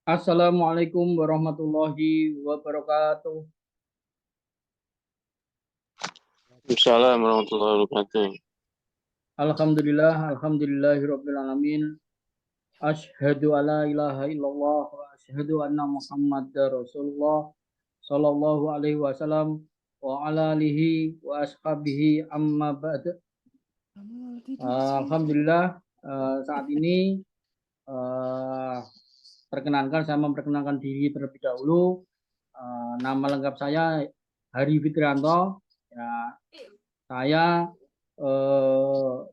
Assalamualaikum warahmatullahi wabarakatuh. Assalamualaikum warahmatullahi wabarakatuh. Alhamdulillahirabbil alamin. Asyhadu alla ilaha illallah wa asyhadu anna Muhammadar Rasulullah sallallahu alaihi wasallam wa ala alihi wa ashabihi amma ba'd. Alhamdulillah saat ini saya memperkenalkan diri terlebih dahulu. Nama lengkap saya Hari Fitrianto. Ya, saya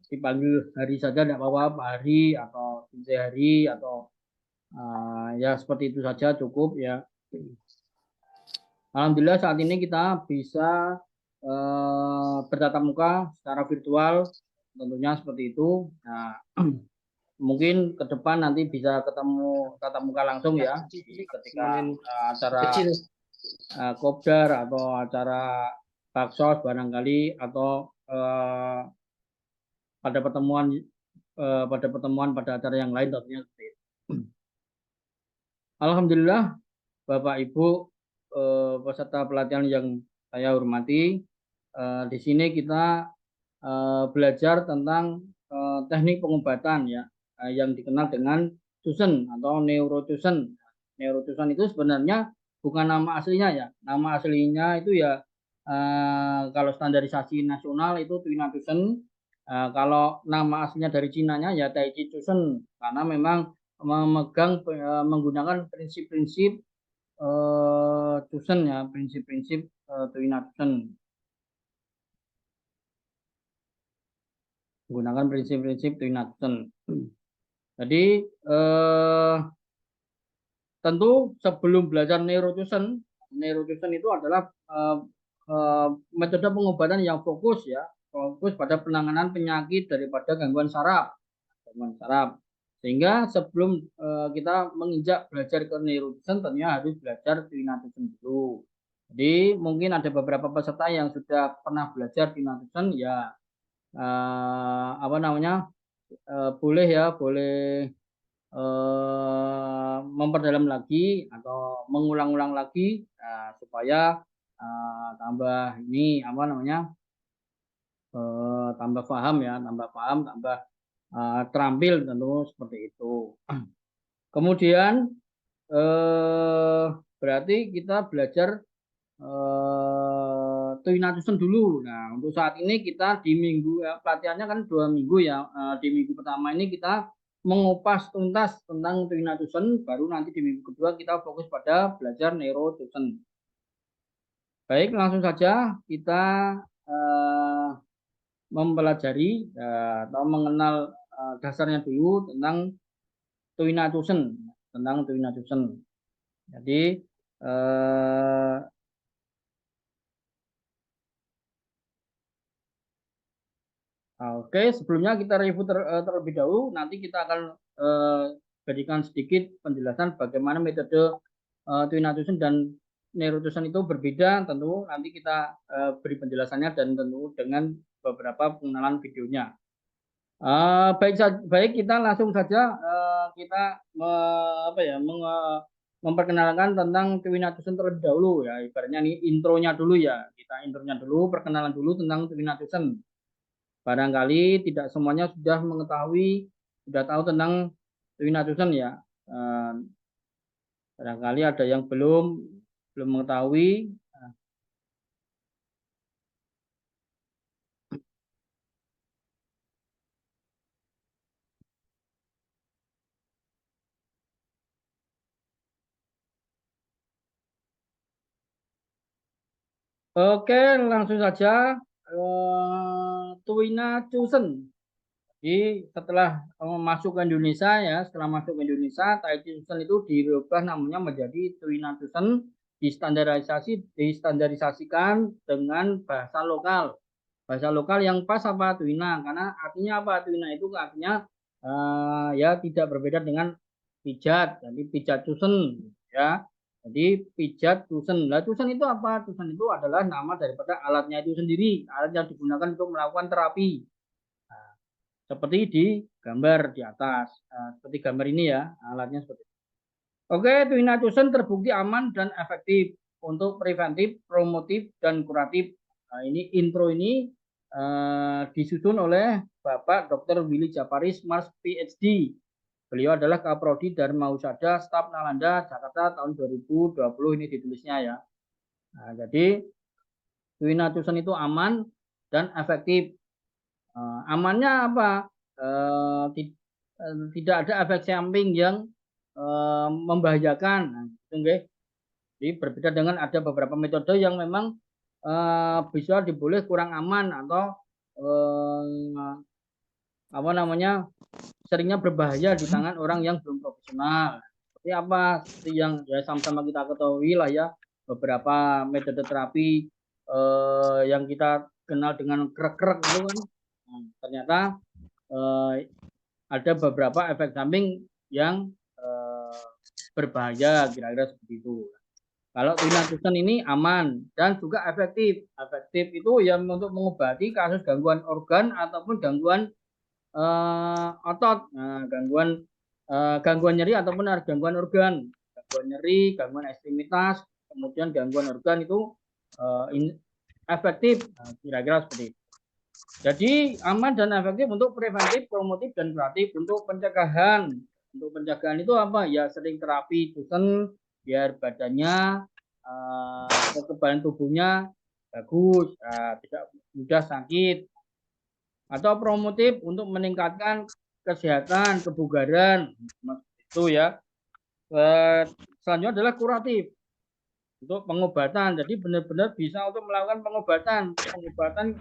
dipanggil Hari saja, tidak apa-apa, Pak Hari atau Sinte Hari atau ya seperti itu saja cukup ya. Alhamdulillah saat ini kita bisa bertatap muka secara virtual, tentunya seperti itu. Nah, mungkin ke depan nanti bisa ketemu tatap muka langsung ya, ketika acara kopdar atau acara baksos barangkali, atau pada pertemuan pada acara yang lain tentunya seperti itu. Alhamdulillah Bapak Ibu peserta pelatihan yang saya hormati, di sini kita belajar tentang teknik pengobatan ya, yang dikenal dengan Tusen atau Neurotusen. Neurotusen itu sebenarnya bukan nama aslinya ya. Nama aslinya itu ya kalau standarisasi nasional itu Tuinatusen. Kalau nama aslinya dari Cinanya ya Taichi Tusen, karena memang menggunakan prinsip-prinsip Tusen ya, prinsip-prinsip Tuinatusen. Menggunakan prinsip-prinsip Tuinatusen. Jadi tentu sebelum belajar Neurotusen itu adalah metode pengobatan yang fokus ya, fokus pada penanganan penyakit daripada gangguan saraf. Sehingga sebelum kita menginjak belajar ke Neurotusen, tentunya harus belajar Tuinatusen dulu. Jadi mungkin ada beberapa peserta yang sudah pernah belajar Tuinatusen ya, boleh memperdalam lagi atau mengulang-ulang lagi supaya tambah tambah paham ya, tambah terampil, tentu seperti itu. Kemudian berarti kita belajar Tuinatusen dulu. Nah, untuk saat ini kita di minggu pelatihannya kan 2 minggu ya. Di minggu pertama ini kita mengupas tuntas tentang Tuinatusen, baru nanti di minggu kedua kita fokus pada belajar Neurotusen. Baik, langsung saja kita mempelajari atau mengenal dasarnya dulu tentang Tuinatusen, Jadi oke, sebelumnya kita review terlebih dahulu. Nanti kita akan berikan sedikit penjelasan bagaimana metode Tuinatusen dan Neurotusen itu berbeda. Tentu nanti kita beri penjelasannya dan tentu dengan beberapa pengenalan videonya. Baik, kita langsung saja kita memperkenalkan tentang Tuinatusen terlebih dahulu ya. Ibaratnya ini intronya dulu ya. Kita intronya dulu, perkenalan dulu tentang Tuinatusen. Barangkali tidak semuanya sudah tahu tentang Tuinatusen ya. Barangkali ada yang belum mengetahui. Oke, langsung saja. Tuinatusen. Jadi setelah masuk ke Indonesia ya, Taichi Tusen itu dirubah namanya menjadi Tuinatusen, distandarisasikan dengan bahasa lokal. Bahasa lokal yang pas apa Tuina, karena artinya apa? Tuina itu artinya ya tidak berbeda dengan pijat. Jadi pijat Tusen ya. Jadi pijat Tusen. Nah, Tusen itu apa? Tusen itu adalah nama daripada alatnya itu sendiri, alat yang digunakan untuk melakukan terapi. Seperti di gambar di atas, seperti gambar ini ya, alatnya seperti itu. Oke, Twinacusen terbukti aman dan efektif untuk preventif, promotif, dan kuratif. Nah, ini intro ini disusun oleh Bapak Dr. Willy Japaris, Mars PhD. Beliau adalah Kaprodi Dharma Husada, Staf Nalanda, Jakarta tahun 2020 ini ditulisnya ya. Nah, jadi Twinacusen itu aman dan efektif. Amannya apa? Tidak ada efek samping yang membahayakan. Nah, itu jadi berbeda dengan ada beberapa metode yang memang bisa diboleh kurang aman atau apa namanya seringnya berbahaya di tangan orang yang belum profesional. Seperti apa? Seperti yang ya sama-sama kita ketahui lah ya, beberapa metode terapi yang kita kenal dengan krek-krek itu kan, nah, ternyata ada beberapa efek samping yang berbahaya, kira-kira seperti itu. Kalau Twinacusen ini aman dan juga efektif. Efektif itu yang untuk mengobati kasus gangguan organ ataupun gangguan otot, nah, gangguan nyeri ataupun gangguan organ, gangguan nyeri, gangguan ekstremitas, kemudian gangguan organ itu efektif, nah, kira-kira seperti itu. Jadi aman dan efektif untuk preventif, promotif, dan kuratif. Untuk pencegahan, itu apa? Ya sering terapi Cusen biar badannya kekebalan tubuhnya bagus, tidak mudah sakit. Atau promotif untuk meningkatkan kesehatan, kebugaran, itu ya. Selanjutnya adalah kuratif untuk pengobatan. Jadi benar-benar bisa untuk melakukan pengobatan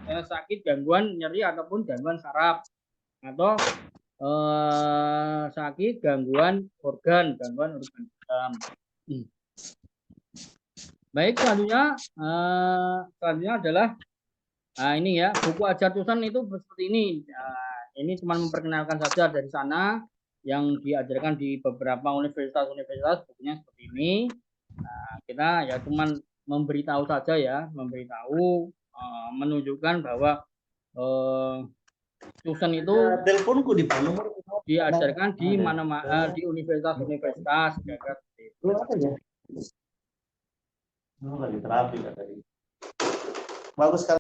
sakit, gangguan nyeri ataupun gangguan saraf atau sakit gangguan organ dalam. Baik, selanjutnya adalah ini ya, buku ajar Cusen itu seperti ini. Ini cuma memperkenalkan saja dari sana yang diajarkan di beberapa universitas bukunya seperti ini. Kita ya cuma memberitahu saja ya, menunjukkan bahwa Cusen itu teleponku di nomor diajarkan di mana-mana di universitas-universitas ya kan. Lagi terapi kan tadi. Bagus sekali.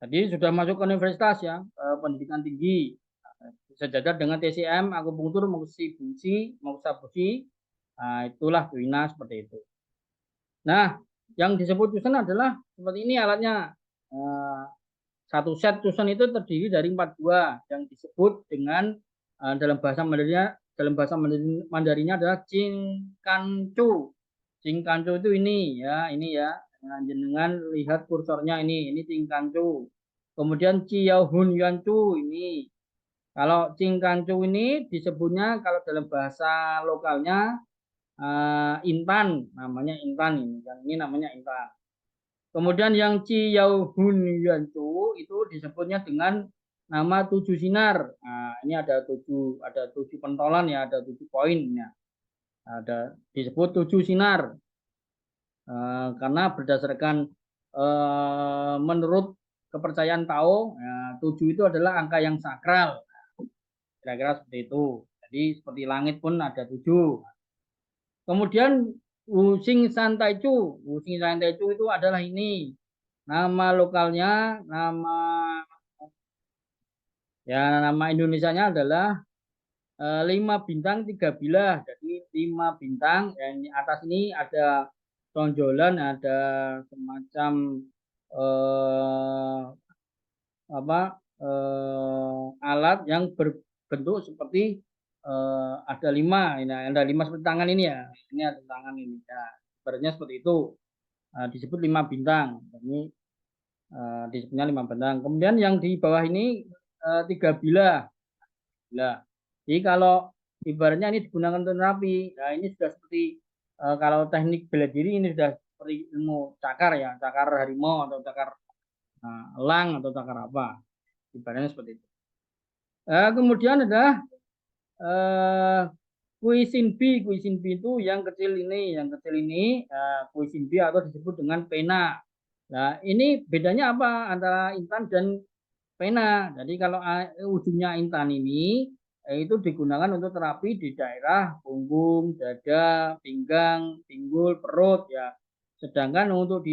Jadi sudah masuk ke universitas ya, pendidikan tinggi, sejajar dengan TCM, akupunktur, moksibusi, nah, itulah Twina seperti itu. Nah, yang disebut Cusen adalah seperti ini alatnya. Satu set Cusen itu terdiri dari 4 buah yang disebut dengan dalam bahasa Mandarinnya adalah Jingkancu. Jingkancu itu ini ya. Dengan lihat kursornya ini Jingkancu. Kemudian Ciyaohun Yuancu ini. Kalau Jingkancu ini disebutnya kalau dalam bahasa lokalnya Intan, namanya Intan ini. Yang ini namanya Intan. Kemudian yang Ciyaohun Yuancu itu disebutnya dengan nama 7 sinar. Nah, ini ada 7 pentolan ya, ada 7 poinnya. Ada disebut 7 sinar. Karena berdasarkan menurut kepercayaan Tao, 7 itu adalah angka yang sakral. Kira-kira seperti itu. Jadi seperti langit pun ada 7. Kemudian Wusing Santaicu. Wusing Santaicu itu adalah ini. Nama lokalnya, nama Indonesianya adalah 5 bintang 3 bilah. Jadi 5 bintang. Yang di atas ini ada tonjolan, ada semacam alat yang berbentuk seperti ada 5. Ini ada 5 seperti tangan ini ya. Ini ada tangan ini. Ya, sebenarnya seperti itu. Disebut 5 bintang. Ini disebutnya 5 bintang. Kemudian yang di bawah ini 3 bilah. Jadi kalau ibaratnya ini digunakan untuk terapi, nah ini sudah seperti kalau teknik bela diri ini sudah seperti ilmu cakar ya, cakar harimau atau cakar elang atau cakar apa, ibaratnya seperti itu. Kemudian ada Kuisinbi. Kuisinbi itu yang kecil ini, Kuisinbi atau disebut dengan pena. Nah, ini bedanya apa antara intan dan pena. Jadi kalau ujungnya intan ini itu digunakan untuk terapi di daerah punggung, dada, pinggang, pinggul, perut ya. Sedangkan untuk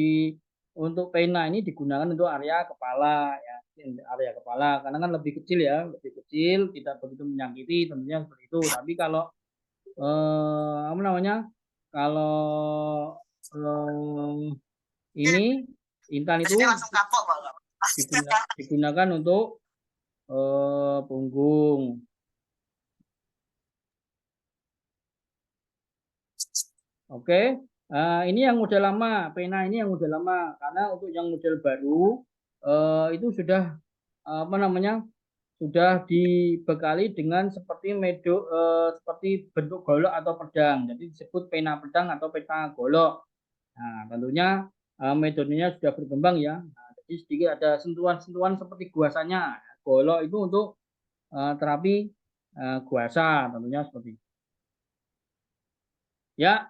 pena ini digunakan untuk area kepala ya, area kepala karena kan lebih kecil ya, lebih kecil, tidak begitu menyakiti tentunya seperti itu. Tapi kalau apa namanya? Kalau ini intan itu digunakan untuk punggung. Oke, ini yang model lama, pena ini yang model lama. Karena untuk yang model baru itu sudah apa namanya? Sudah dibekali dengan seperti bentuk golok atau pedang. Jadi disebut pena pedang atau pena golok. Nah, tentunya metodenya sudah berkembang ya. Nah, jadi sedikit ada sentuhan-sentuhan seperti guasanya. Golok itu untuk terapi guasa, tentunya seperti itu. Ya,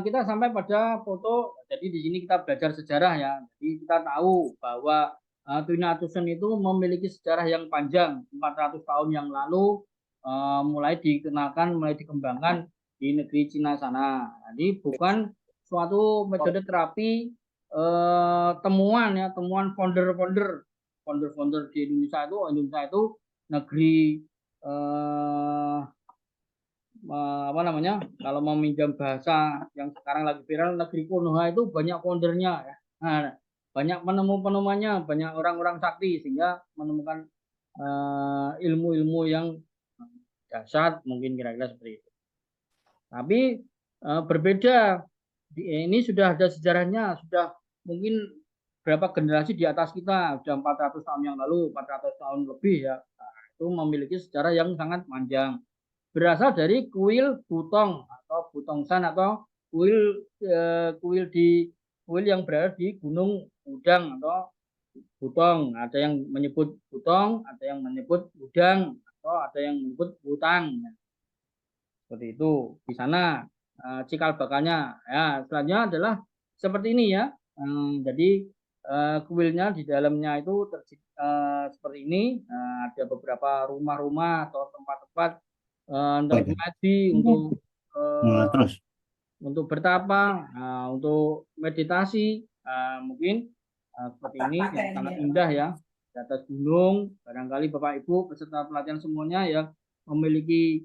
kita sampai pada foto. Jadi di sini kita belajar sejarah ya. Jadi kita tahu bahwa Twin Atusen itu memiliki sejarah yang panjang, 400 tahun yang lalu mulai dikenalkan, mulai dikembangkan di negeri Cina sana. Jadi bukan suatu metode terapi temuan ya, temuan founder-founder di Indonesia itu negeri apa namanya, kalau meminjam bahasa yang sekarang lagi viral, negeri Konoha itu banyak foundernya ya. Nah, banyak penemuannya, banyak orang-orang sakti sehingga menemukan ilmu-ilmu yang dahsyat mungkin kira-kira seperti itu. Tapi berbeda ini sudah ada sejarahnya, sudah mungkin berapa generasi di atas kita, sudah 400 tahun yang lalu, 400 tahun lebih ya. Nah, itu memiliki sejarah yang sangat panjang. Berasal dari kuil Butong atau Butongsan atau kuil yang berada di Gunung Udang atau Butong. Ada yang menyebut Butong, ada yang menyebut Udang, atau ada yang menyebut Butang. Seperti itu. Di sana cikal bakalnya. Ya, selanjutnya adalah seperti ini ya. Jadi kuilnya di dalamnya itu seperti ini. Ada beberapa rumah-rumah atau tempat-tempat untuk ngaji, untuk bertapa, untuk meditasi, mungkin seperti ini yang sangat indah ya. Di atas gunung, barangkali Bapak Ibu peserta pelatihan semuanya yang memiliki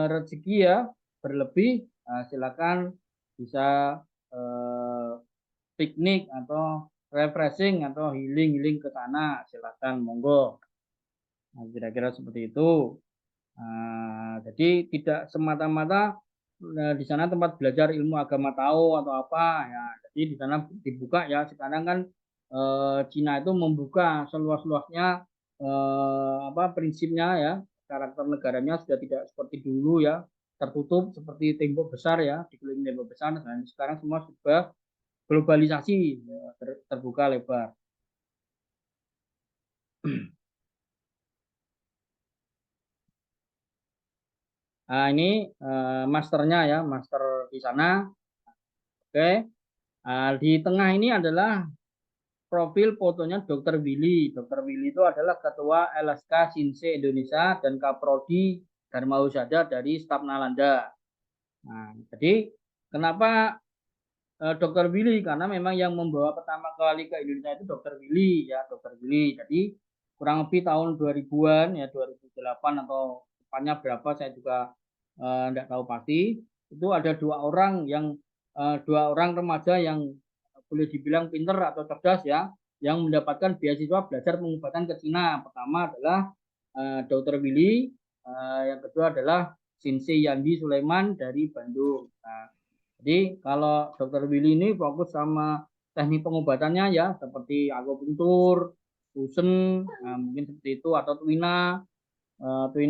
rezeki ya berlebih, silakan bisa piknik atau refreshing atau healing ke sana, silakan monggo. Nah, kira-kira seperti itu. Jadi tidak semata-mata di sana tempat belajar ilmu agama tahu atau apa ya. Jadi di sana dibuka ya. Sekarang kan Cina itu membuka seluas-luasnya prinsipnya ya. Karakter negaranya sudah tidak seperti dulu ya, tertutup seperti tembok besar ya, dikelilingi tembok besar. Dan sekarang semua sudah globalisasi ya, terbuka lebar. Nah, ini masternya ya, master di sana. Oke. Di tengah ini adalah profil fotonya Dr. Willy. Dr. Willy itu adalah Ketua LSK Shinsei Indonesia dan Kaprodi Dharma Husada dari staf Nalanda. Nah, jadi kenapa Dr. Willy? Karena memang yang membawa pertama kali ke Indonesia itu Dr. Willy ya, Dr. Willy. Jadi kurang lebih tahun 2000-an ya, 2008 atau tepatnya berapa saya juga tidak tahu pasti. Itu ada dua orang remaja yang boleh dibilang pinter atau cerdas ya, yang mendapatkan beasiswa belajar pengobatan ke Cina. Pertama adalah Dr. Willy, yang kedua adalah Shinsei Yandi Sulaiman dari Bandung. Nah, jadi kalau Dr. Willy ini fokus sama teknik pengobatannya ya, seperti akupuntur, tusen, mungkin seperti itu, atau tuina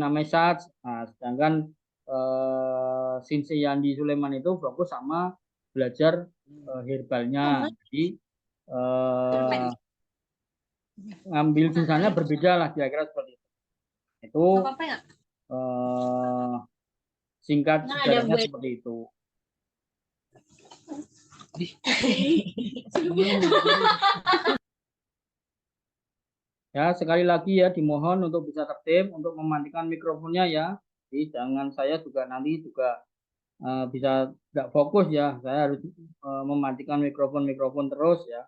massage. Nah, sedangkan Shinsei Yandi Sulaiman itu fokus sama belajar herbalnya. Jadi ngambil jurusannya berbeda lah, kira-kira seperti itu. Itu singkat sejarahnya seperti itu. Ya, sekali lagi ya dimohon untuk bisa tertib untuk mematikan mikrofonnya ya. Jadi jangan saya juga nanti juga bisa nggak fokus ya. Saya harus mematikan mikrofon terus ya.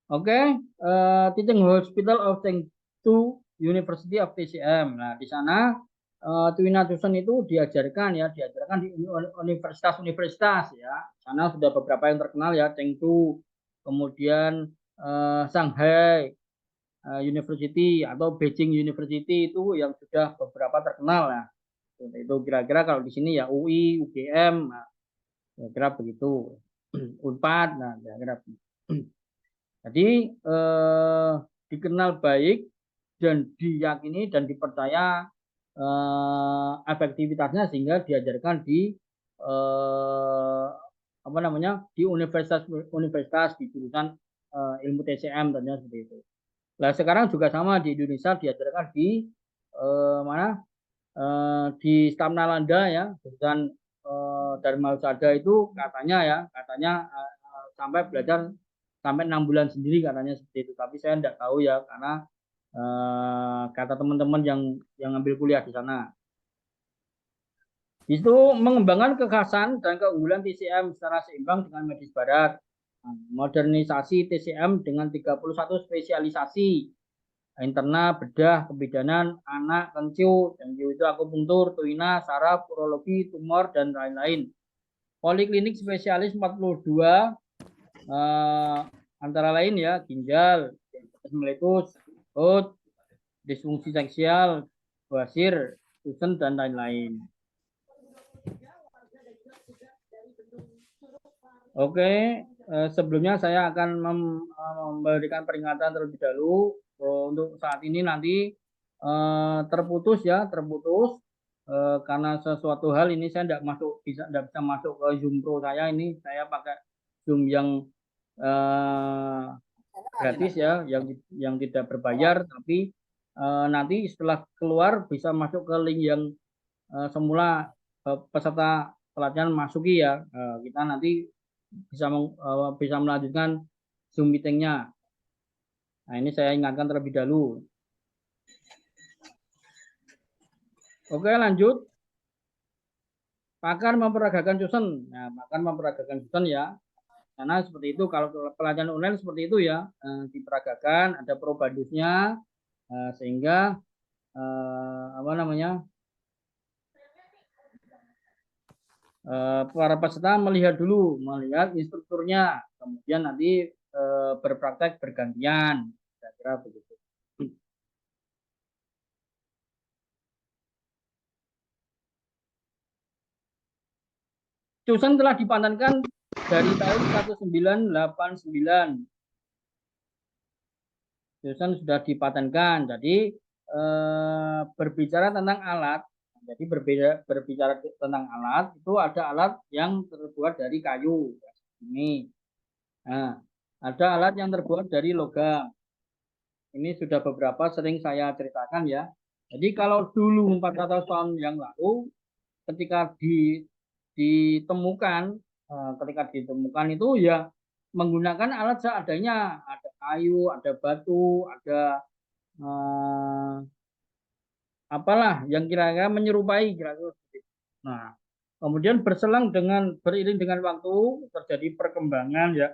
Oke, Teaching Hospital of Chengdu University of TCM. Nah, di sana Twina Tusen itu diajarkan di universitas-universitas ya. Sana sudah beberapa yang terkenal ya, Chengdu, kemudian Shanghai University atau Beijing University itu yang sudah beberapa terkenal ya. Itu kira-kira kalau di sini ya UI, UGM, nah, kira-kira begitu. Unpad, nah kira-kira begitu. Jadi dikenal baik dan diyakini dan dipercaya efektivitasnya sehingga diajarkan di apa namanya di universitas di jurusan ilmu TCM tentunya seperti itu. Nah sekarang juga sama di Indonesia diajarkan di mana di Stamnalanda ya jurusan Dharma Husada itu katanya sampai belajar sampai 6 bulan sendiri katanya seperti itu. Tapi saya tidak tahu ya karena kata teman-teman yang ngambil kuliah di sana. Itu mengembangkan kekhasan dan keunggulan TCM secara seimbang dengan medis barat. Modernisasi TCM dengan 31 spesialisasi. Interna, bedah, kebidanan, anak, kencing, dan itu akupunktur, tuina, saraf, urologi, tumor, dan lain-lain. Poliklinik spesialis 42, antara lain ya, ginjal, diabetes meletus, perut, disfungsi seksual, basir, Tusen, dan lain-lain. Oke, sebelumnya saya akan memberikan peringatan terlebih dahulu. Untuk saat ini nanti terputus karena sesuatu hal ini saya tidak bisa masuk ke Zoom Pro saya ini. Saya pakai Zoom yang gratis ya, yang tidak berbayar, tapi nanti setelah keluar bisa masuk ke link yang semula peserta pelatihan masuki ya. Kita nanti bisa melanjutkan Zoom meetingnya. Nah ini saya ingatkan terlebih dahulu. Oke lanjut. Pakar memperagakan Tusen. Nah, pakar memperagakan Tusen ya. Karena seperti itu kalau pelatihan online seperti itu ya diperagakan ada probandusnya sehingga apa namanya para peserta melihat instrukturnya, kemudian nanti berpraktek bergantian, kira-kira begitu. Tusen telah dipatenkan dari tahun 1989. Tusen sudah dipatenkan, jadi berbicara tentang alat. Jadi berbicara tentang alat itu ada alat yang terbuat dari kayu ini. Nah, ada alat yang terbuat dari logam. Ini sudah beberapa sering saya ceritakan ya. Jadi kalau dulu 400 tahun yang lalu ketika ditemukan itu ya menggunakan alat seadanya, ada kayu, ada batu, ada apalah yang kira-kira menyerupai kira-kira. Nah, kemudian beriring dengan waktu terjadi perkembangan ya,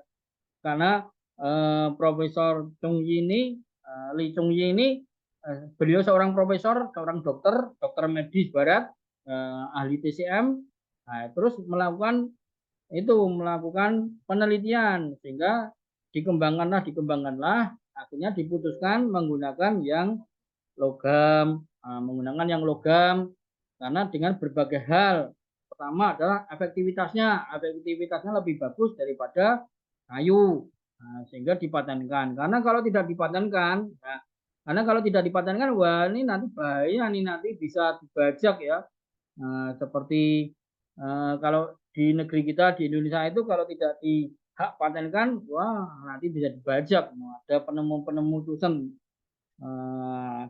karena Profesor Chung Yi ini, Li Chung Yi ini, beliau seorang profesor, seorang dokter medis barat, ahli TCM, nah, terus melakukan penelitian sehingga dikembangkanlah akhirnya diputuskan menggunakan yang logam, karena dengan berbagai hal. Pertama adalah efektivitasnya lebih bagus daripada kayu, sehingga dipatenkan. Karena kalau tidak dipatenkan, wah ini nanti bahaya, ini nanti bisa dibajak ya. Seperti kalau di negeri kita di Indonesia itu kalau tidak dihak patenkan, wah nanti bisa dibajak. Ada penemu Tusen.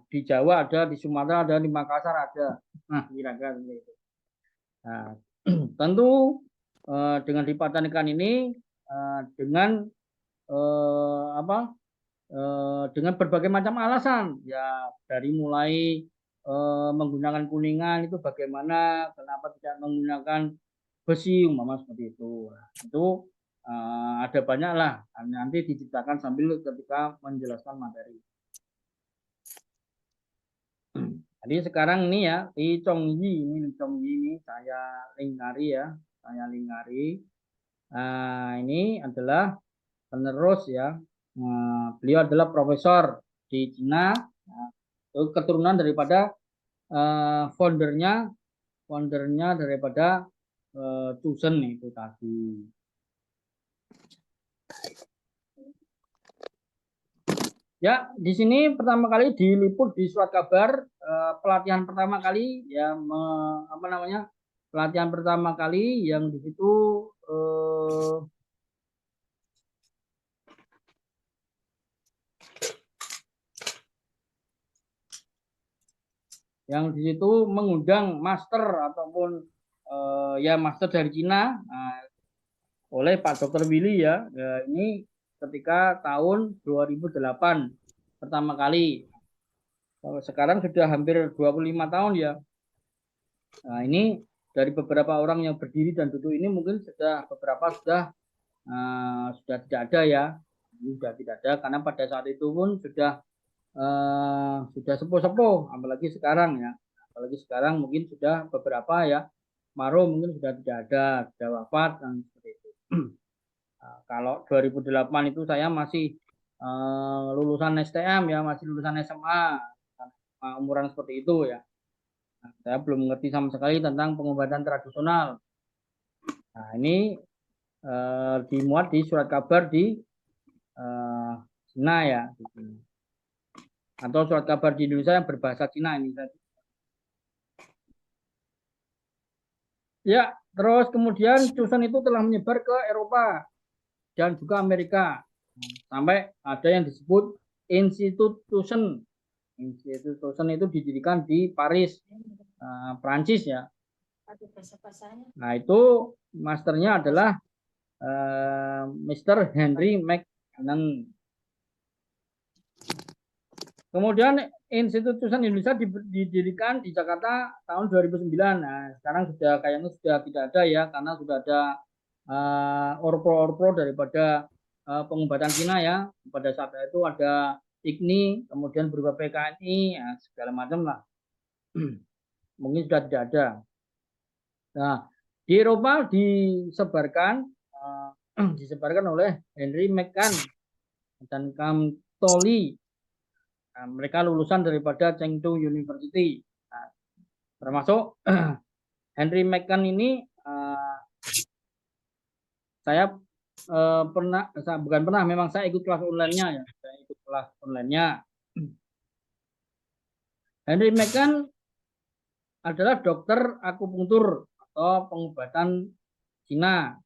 Di Jawa ada, di Sumatera ada, di Makassar ada. Nah, kira-kira seperti itu. Nah, Tentu dengan dipatenkan ini dengan dengan berbagai macam alasan ya, dari mulai menggunakan kuningan itu bagaimana, kenapa tidak menggunakan besi umpama seperti itu. Nah, itu ada banyak lah, nanti diciptakan sambil ketika menjelaskan materi. Jadi sekarang ini ya, Lee Chong-yi ini saya lingkari ya, saya lingkari. Nah, ini adalah penerus ya. Beliau adalah profesor di Cina, keturunan daripada foundernya daripada Tusen itu tadi. Ya, di sini pertama kali diliput di surat kabar pelatihan pertama kali ya, pelatihan pertama kali yang di situ mengundang master ataupun ya master dari Cina oleh Pak Dr. Willy ya. Ini ketika tahun 2008 pertama kali. Sekarang sudah hampir 25 tahun ya. Nah, ini dari beberapa orang yang berdiri dan duduk ini mungkin beberapa sudah tidak ada ya. Ini sudah tidak ada karena pada saat itu pun sudah sepuh-sepuh, apalagi sekarang ya. Apalagi sekarang mungkin sudah beberapa ya. Maro mungkin sudah tidak ada, sudah wafat dan seperti itu. Kalau 2008 itu saya masih lulusan STM ya, masih lulusan SMA, umuran seperti itu ya. Nah, saya belum mengerti sama sekali tentang pengobatan tradisional. Nah, ini dimuat di surat kabar di Cina ya, atau surat kabar di Indonesia yang berbahasa Cina ini. Ya, terus kemudian Tusen itu telah menyebar ke Eropa dan juga Amerika. Sampai ada yang disebut Institut Tusen. Institut Tusen itu didirikan di Paris, Prancis ya. Nah, itu masternya adalah Mr. Henry McKinnon. Kemudian Institut Tusen Indonesia didirikan di Jakarta tahun 2009. Nah, sekarang kayaknya sudah tidak ada ya, karena sudah ada orpro daripada pengobatan Cina ya. Pada saat itu ada IGNI, kemudian berupa PKNI, ya, segala macam lah. Mungkin sudah tidak ada. Nah, di Eropa disebarkan oleh Henry McCann dan Camtoli. Nah, mereka lulusan daripada Chengdu University. Nah, termasuk Henry McCann ini saya memang saya ikut kelas online-nya ya. Saya ikut kelas online-nya. Henry McCann adalah dokter akupunktur atau pengobatan Cina.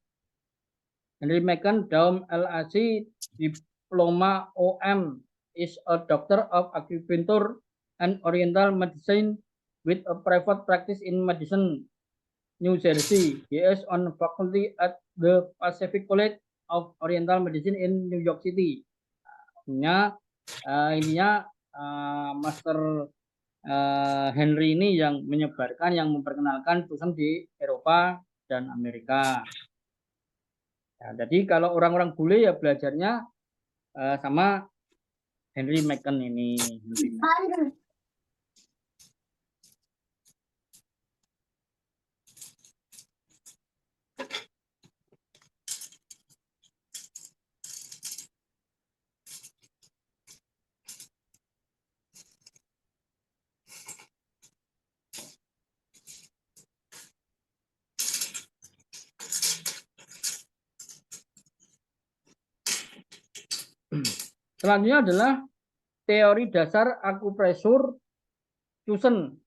Henry McCann Daum LAC Diploma OM is a doctor of acupuncture and oriental medicine with a private practice in Madison, New Jersey. He is on faculty at the Pacific College of Oriental Medicine in New York City. Ininya Master Henry ini yang menyebarkan, yang memperkenalkan Tusen di Eropa dan Amerika. Ya, jadi kalau orang-orang bule ya belajarnya sama Henry McCann ini. Selanjutnya adalah teori dasar akupresur Tusen.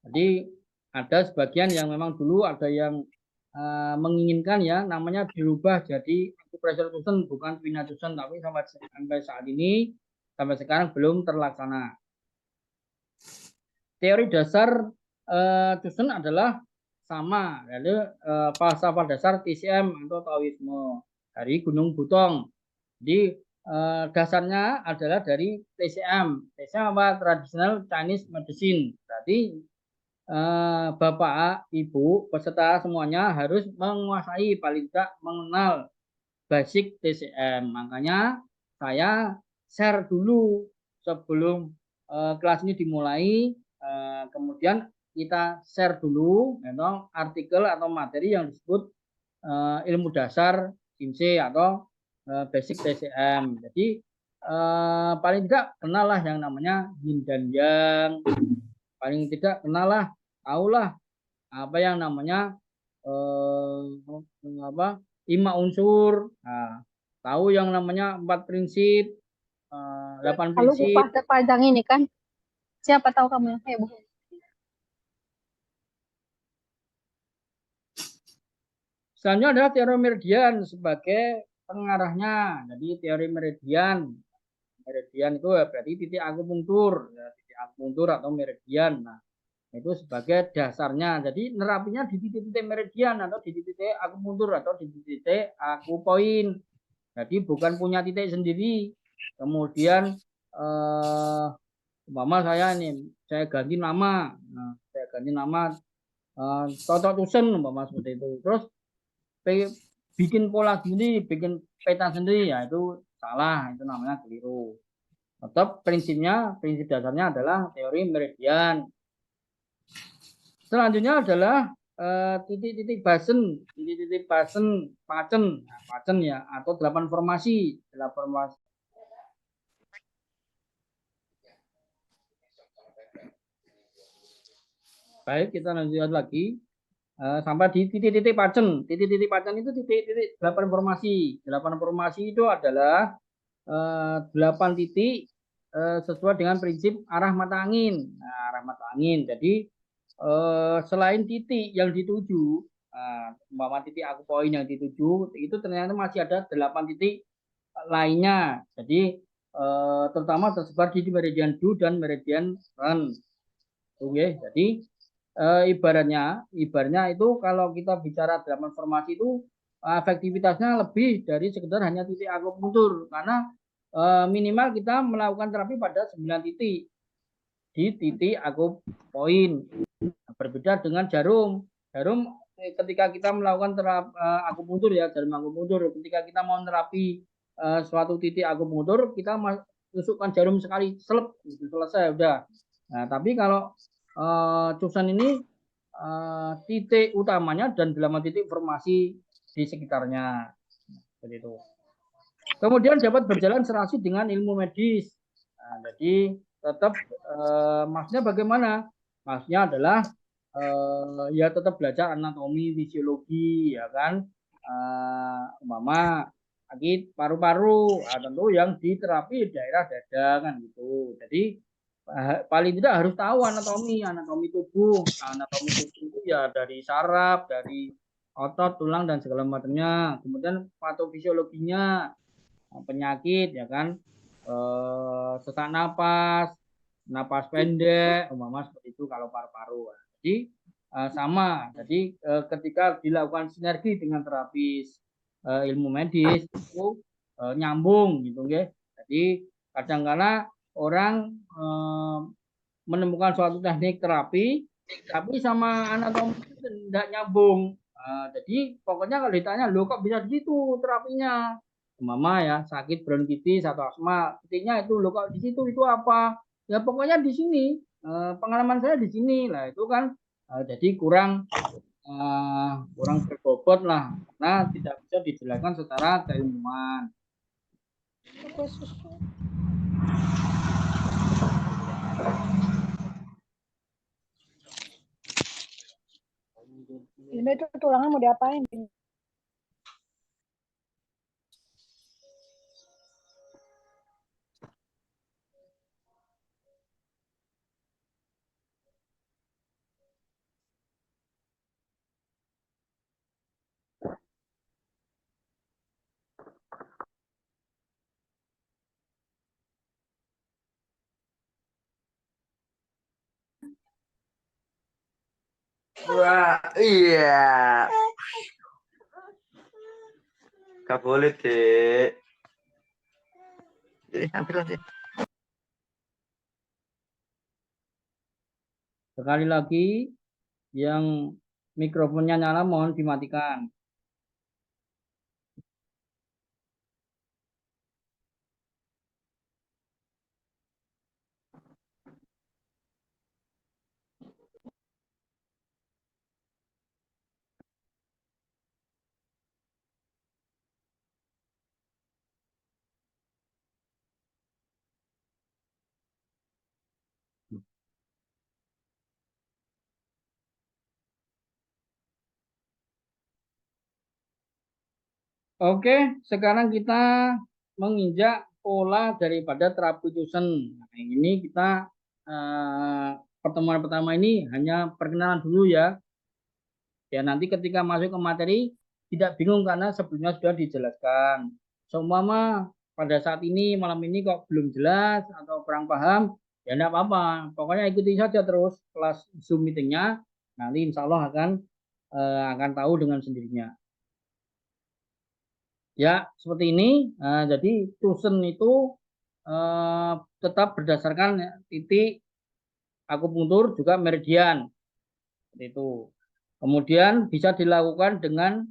Jadi ada sebagian yang memang dulu ada yang menginginkan ya namanya dirubah jadi akupresur Tusen, bukan Pina Tusen, tapi sampai saat ini sampai sekarang belum terlaksana. Teori dasar Dusun adalah sama, yaitu falsafah dasar TCM atau Taoisme dari Gunung Butong. Jadi dasarnya adalah dari TCM. TCM apa? Traditional Chinese Medicine. Berarti Bapak, Ibu, peserta semuanya harus menguasai paling tidak mengenal basic TCM. Makanya saya share dulu sebelum kelas ini dimulai. Kemudian kita share dulu artikel atau materi yang disebut ilmu dasar IMSI atau basic TCM. Jadi paling tidak kenal lah yang namanya yin dan yang, paling tidak kenal lah, tahulah apa yang namanya apa 5 unsur. Nah, tahu yang namanya 4 prinsip, 8 Lalu prinsip. panjang ini kan, siapa tahu kamu yang heboh. Selanjutnya adalah teori meridian sebagai pengarahnya. Jadi teori meridian, itu berarti titik akupunktur, ya, titik akupunktur atau meridian. Nah, itu sebagai dasarnya. Jadi nerapinya di titik-titik meridian atau di titik akupunktur atau di titik akupoin. Jadi bukan punya titik sendiri. Kemudian umpama saya ganti nama. Nah, saya ganti nama Toto Tusen umpama seperti itu. Terus bikin pola sendiri, bikin peta sendiri, ya itu salah, itu namanya keliru. Tetap prinsip dasarnya adalah teori meridian. Selanjutnya adalah titik-titik basen, pacen, pacen ya, atau 8 formasi. Baik, kita lanjut lagi sampai di titik-titik pacen. Titik-titik pacen itu titik-titik 8 formasi. 8 formasi itu adalah 8 titik sesuai dengan prinsip arah mata angin. Nah, arah mata angin. Jadi selain titik yang dituju, umpama titik akupoin yang dituju, itu ternyata masih ada 8 titik lainnya. Jadi terutama tersebar di meridian Du dan meridian Ren. Oke, jadi ibaratnya itu kalau kita bicara 8 formasi itu efektivitasnya lebih dari sekedar hanya titik akupunktur, karena minimal kita melakukan terapi pada 9 titik di titik akupoin. Berbeda dengan jarum. Jarum ketika kita melakukan akupunktur ya, jarum akupunktur, ketika kita mau terapi suatu titik akupunktur, kita masukkan jarum sekali, selep, selesai udah. Nah, tapi kalau Cusan ini titik utamanya dan 8 titik formasi di sekitarnya. Seperti itu. Kemudian dapat berjalan serasi dengan ilmu medis. Nah, jadi tetap maksudnya bagaimana? Maksudnya adalah ya tetap belajar anatomi, fisiologi, ya kan? Umpama sakit paru-paru, tentu yang diterapi daerah dada kan gitu. Jadi paling tidak harus tahu anatomi tubuh. Anatomi tubuh itu ya dari saraf, dari otot, tulang dan segala macamnya. Kemudian patofisiologinya, penyakit ya kan, sesak napas pendek, umpama seperti itu kalau paru-paru. Jadi sama. Jadi ketika dilakukan sinergi dengan terapis ilmu medis itu nyambung gitu ya. Jadi kadang-kala orang menemukan suatu teknik terapi tapi sama anatomi itu tidak nyambung. Jadi pokoknya kalau ditanya, lo kok bisa gitu terapinya? Mama ya sakit bronkitis atau asma, titiknya itu lo kok di situ itu apa? Ya pokoknya di sini. Pengalaman saya di sini lah, itu kan jadi kurang berbobot lah, karena tidak bisa dijelaskan secara keilmuan. Ini itu tulangnya mau diapain? Wah, iya. Gak boleh, Dek. Ambil aja. Sekali lagi, yang mikrofonnya nyala mohon dimatikan. Oke, sekarang kita menginjak pola daripada terapi Tusen. Nah, ini kita pertemuan pertama ini hanya perkenalan dulu ya. Ya nanti ketika masuk ke materi tidak bingung karena sebelumnya sudah dijelaskan. Seumpama pada saat ini malam ini kok belum jelas atau kurang paham, ya enggak apa-apa. Pokoknya ikuti saja terus kelas Zoom meetingnya. Nanti insya Allah akan tahu dengan sendirinya. Ya, seperti ini. Jadi Tusen itu tetap berdasarkan titik akupunktur juga meridian. Seperti itu. Kemudian bisa dilakukan dengan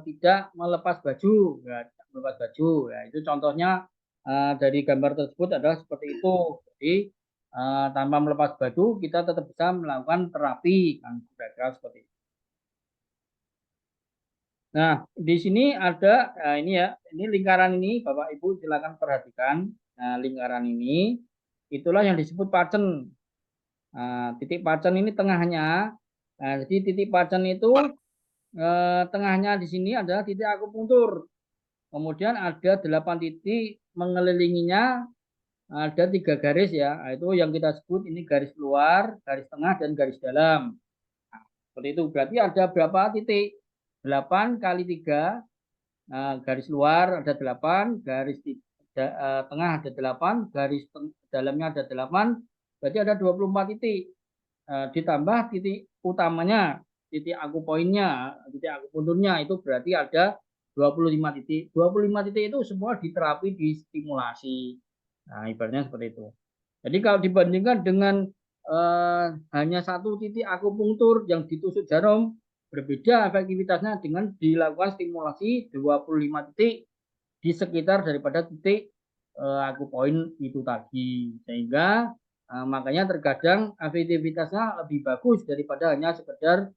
tidak melepas baju, ya, tidak melepas baju. Ya, itu contohnya dari gambar tersebut adalah seperti itu. Jadi tanpa melepas baju kita tetap bisa melakukan terapi, kan kira-kira seperti itu. Nah, di sini ada ini ya, ini lingkaran ini Bapak Ibu silakan perhatikan. Nah, lingkaran ini itulah yang disebut pacen. Nah, titik pacen ini tengahnya. Nah, jadi titik pacen itu tengahnya di sini adalah titik akupunktur. Kemudian ada 8 titik mengelilinginya, ada 3 garis ya. Nah, itu yang kita sebut ini garis luar, garis tengah, dan garis dalam. Nah, seperti itu. Berarti ada berapa titik? 8 kali 3. Garis luar ada 8, garis tengah ada 8, garis dalamnya ada 8, berarti ada 24 titik. Ditambah titik utamanya, titik akupoinnya, titik akupunturnya itu berarti ada 25 titik. 25 titik itu semua diterapi di stimulasi. Nah, ibaratnya seperti itu. Jadi kalau dibandingkan dengan hanya satu titik akupunktur yang ditusuk jarum, berbeda efektivitasnya dengan dilakukan stimulasi 25 titik di sekitar daripada titik akupoin itu tadi. Sehingga makanya terkadang efektivitasnya lebih bagus daripada hanya sekedar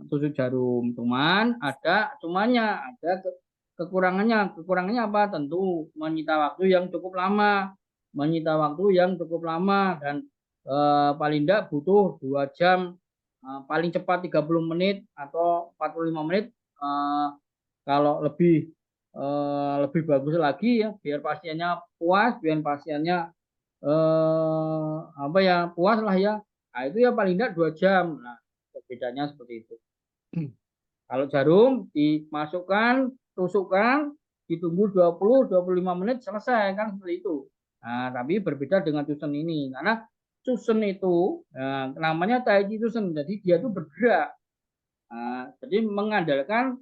tusuk jarum. Cumannya ada kekurangannya. Kekurangannya apa? Tentu menyita waktu yang cukup lama. Dan paling tidak butuh 2 jam, paling cepat 30 menit atau 45 menit. Kalau lebih bagus lagi ya, biar pasiennya puas, biar pasiennya puas lah ya. Nah, itu ya paling tidak 2 jam. Nah, bedanya seperti itu. Kalau jarum dimasukkan, tusukkan, ditunggu 20-25 menit selesai kan seperti itu. Nah, tapi berbeda dengan Tusen ini karena Tusen itu namanya Tai Chi Tusen, jadi dia itu bergerak. Jadi mengandalkan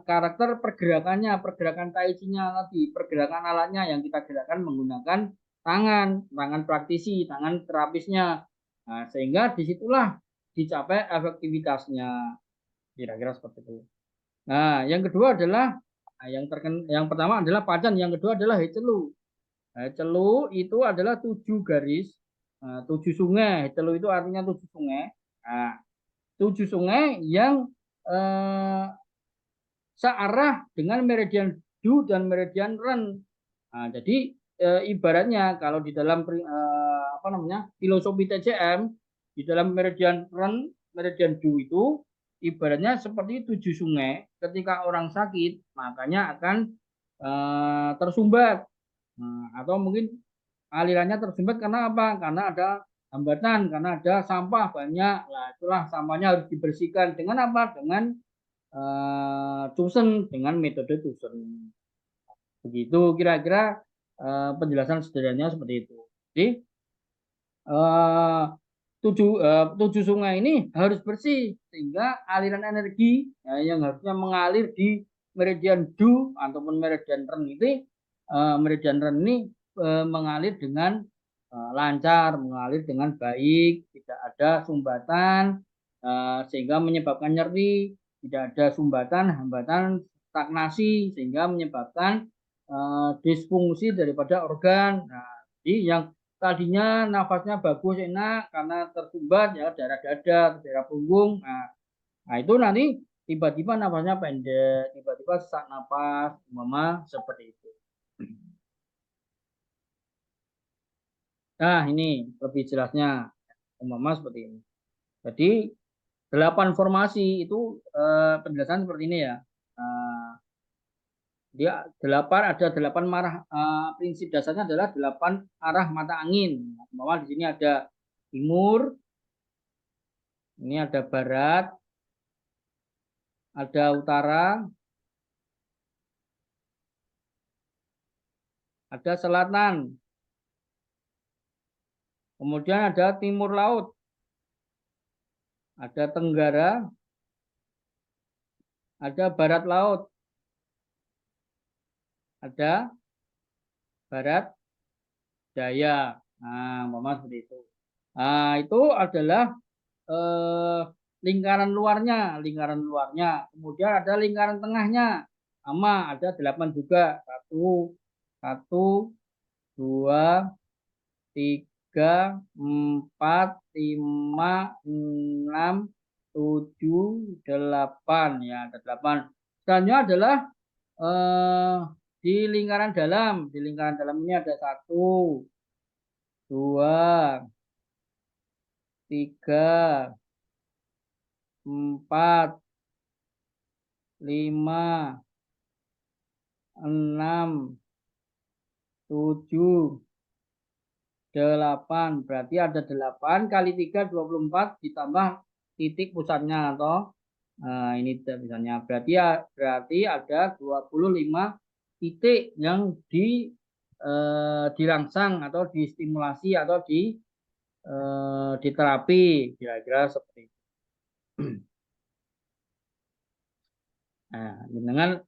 karakter pergerakan Tai Chi-nya tadi, pergerakan alatnya yang kita gerakkan menggunakan tangan praktisi, tangan terapisnya. Nah, sehingga disitulah dicapai efektivitasnya, kira-kira seperti itu. Nah, yang kedua adalah yang pertama adalah pacan, yang kedua adalah hecelu. Hecelu itu adalah 7 garis, 7 sungai. Hecelu itu artinya 7 sungai. Nah, 7 sungai yang searah dengan meridian Du dan meridian Ren. Nah, jadi ibaratnya kalau di dalam filosofi TCM, di dalam meridian Ren, meridian Du itu ibaratnya seperti 7 sungai. Ketika orang sakit, makanya akan tersumbat. Atau mungkin alirannya tersumbat karena apa? Karena ada hambatan, karena ada sampah banyak. Nah, itulah sampahnya harus dibersihkan dengan apa? Dengan Tusen, dengan metode Tusen. Begitu kira-kira penjelasan sederhananya seperti itu. Jadi tujuh sungai ini harus bersih sehingga aliran energi ya, yang harusnya mengalir di meridian Du ataupun meridian Ren itu meridian Ren ini mengalir dengan lancar, mengalir dengan baik, tidak ada sumbatan sehingga menyebabkan nyeri, tidak ada sumbatan, hambatan, stagnasi sehingga menyebabkan disfungsi daripada organ. Nah, jadi yang tadinya nafasnya bagus enak karena tersumbat ya daerah dada, daerah punggung. Nah itu nanti tiba-tiba nafasnya pendek, tiba-tiba sesak napas, mama seperti itu. Nah ini lebih jelasnya, mama seperti ini. Jadi 8 formasi itu penjelasan seperti ini ya. Dia ada 8 prinsip dasarnya adalah 8 arah mata angin. Bahwa di sini ada timur, ini ada barat, ada utara, ada selatan, kemudian ada timur laut, ada tenggara, ada barat laut, ada barat daya. Nah, umpama seperti itu. Nah, itu adalah lingkaran luarnya. Kemudian ada lingkaran tengahnya. Sama, ada 8 juga. 1, 2, 3, 4, 5, 6, 7, 8. Ya, ada 8. Selanjutnya adalah di lingkaran dalam. Di lingkaran dalam ini ada 1, 2, 3, 4, 5, 6, 7, 8. Berarti ada 8 kali 3, 24 ditambah titik pusatnya atau ini misalnya. Berarti ada 25 titik yang dirangsang atau distimulasi atau diterapi, kira-kira seperti itu. Nah, dengan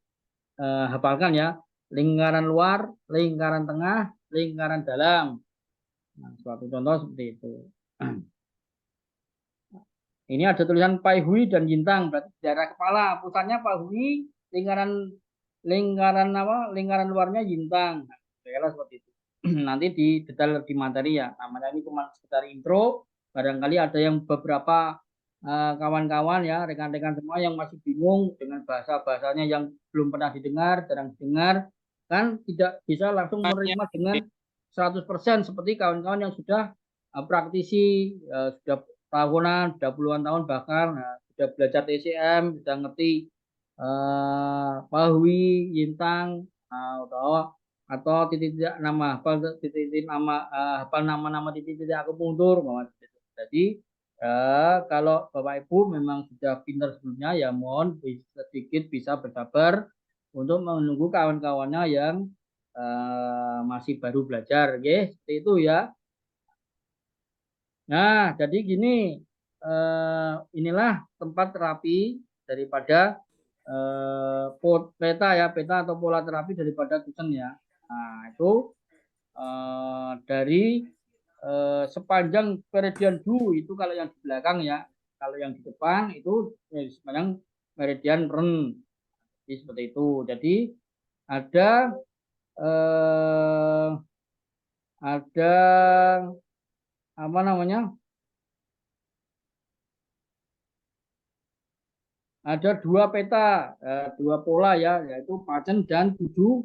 hafalkan ya, lingkaran luar, lingkaran tengah, lingkaran dalam. Nah, suatu contoh seperti itu. Ini ada tulisan Pai Hui dan Yintang, berarti daerah kepala, pusatnya Pai Hui, lingkaran luarnya Yintang. Nah, seperti itu. Nanti di detail di materi ya. Namanya ini cuma sekedar intro. Barangkali ada yang beberapa kawan-kawan ya, rekan-rekan semua yang masih bingung dengan bahasa-bahasanya yang belum pernah didengar, jarang didengar, kan tidak bisa langsung menerima dengan 100% seperti kawan-kawan yang sudah praktisi, sudah tahunan, sudah puluhan tahun bahkan, sudah belajar TCM, sudah ngerti Pai Hui, Yintang, atau titik-titik nama, hafal nama-nama titik-titik akupunktur. Jadi kalau Bapak Ibu memang sudah pintar sebelumnya, ya mohon sedikit bisa bersabar untuk menunggu kawan-kawannya yang masih baru belajar, seperti itu ya. Nah, jadi gini, inilah tempat terapi daripada peta atau pola terapi daripada Tusen ya. Nah, itu dari sepanjang meridian Du itu kalau yang di belakang ya, kalau yang di depan itu sepanjang meridian Ren. Jadi seperti itu. Jadi ada apa namanya? Ada 2 peta, 2 pola ya, yaitu Pacen dan 7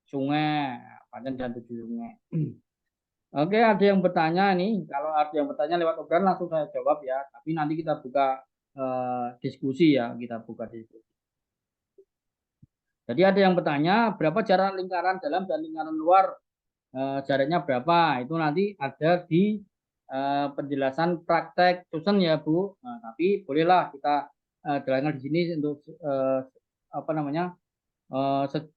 sungai. Pacen dan 7 sungai. Oke, ada yang bertanya nih. Kalau ada yang bertanya lewat obrolan langsung saya jawab ya. Tapi nanti kita buka diskusi ya, kita buka diskusi. Jadi ada yang bertanya berapa jarak lingkaran dalam dan lingkaran luar, jaraknya berapa? Itu nanti ada di penjelasan praktek Tusen ya Bu. Nah, tapi bolehlah kita jelaskan di sini untuk apa namanya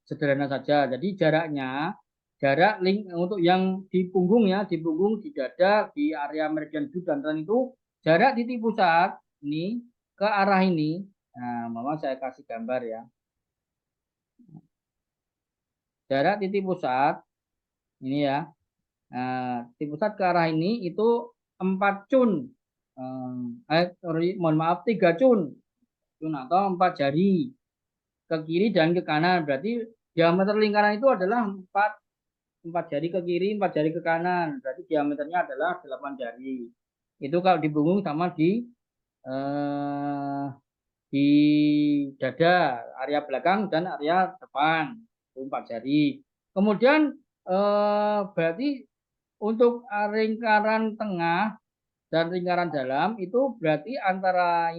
sederhana saja. Jadi jaraknya jarak link untuk yang di punggung ya, di punggung, di dada, di area meridian jut dan tren itu jarak titik pusat ini ke arah ini. Nah, mama saya kasih gambar ya. Jarak titik pusat ini ya. Nah, titik pusat ke arah ini itu 4 cun. Mohon maaf 3 cun. Cun atau 4 jari ke kiri dan ke kanan. Berarti diameter lingkaran itu adalah 4 jari ke kiri, 4 jari ke kanan. Berarti diameternya adalah 8 jari. Itu kalau di punggung sama di dada, area belakang dan area depan. Itu 4 jari. Kemudian berarti untuk lingkaran tengah dan lingkaran dalam itu berarti antara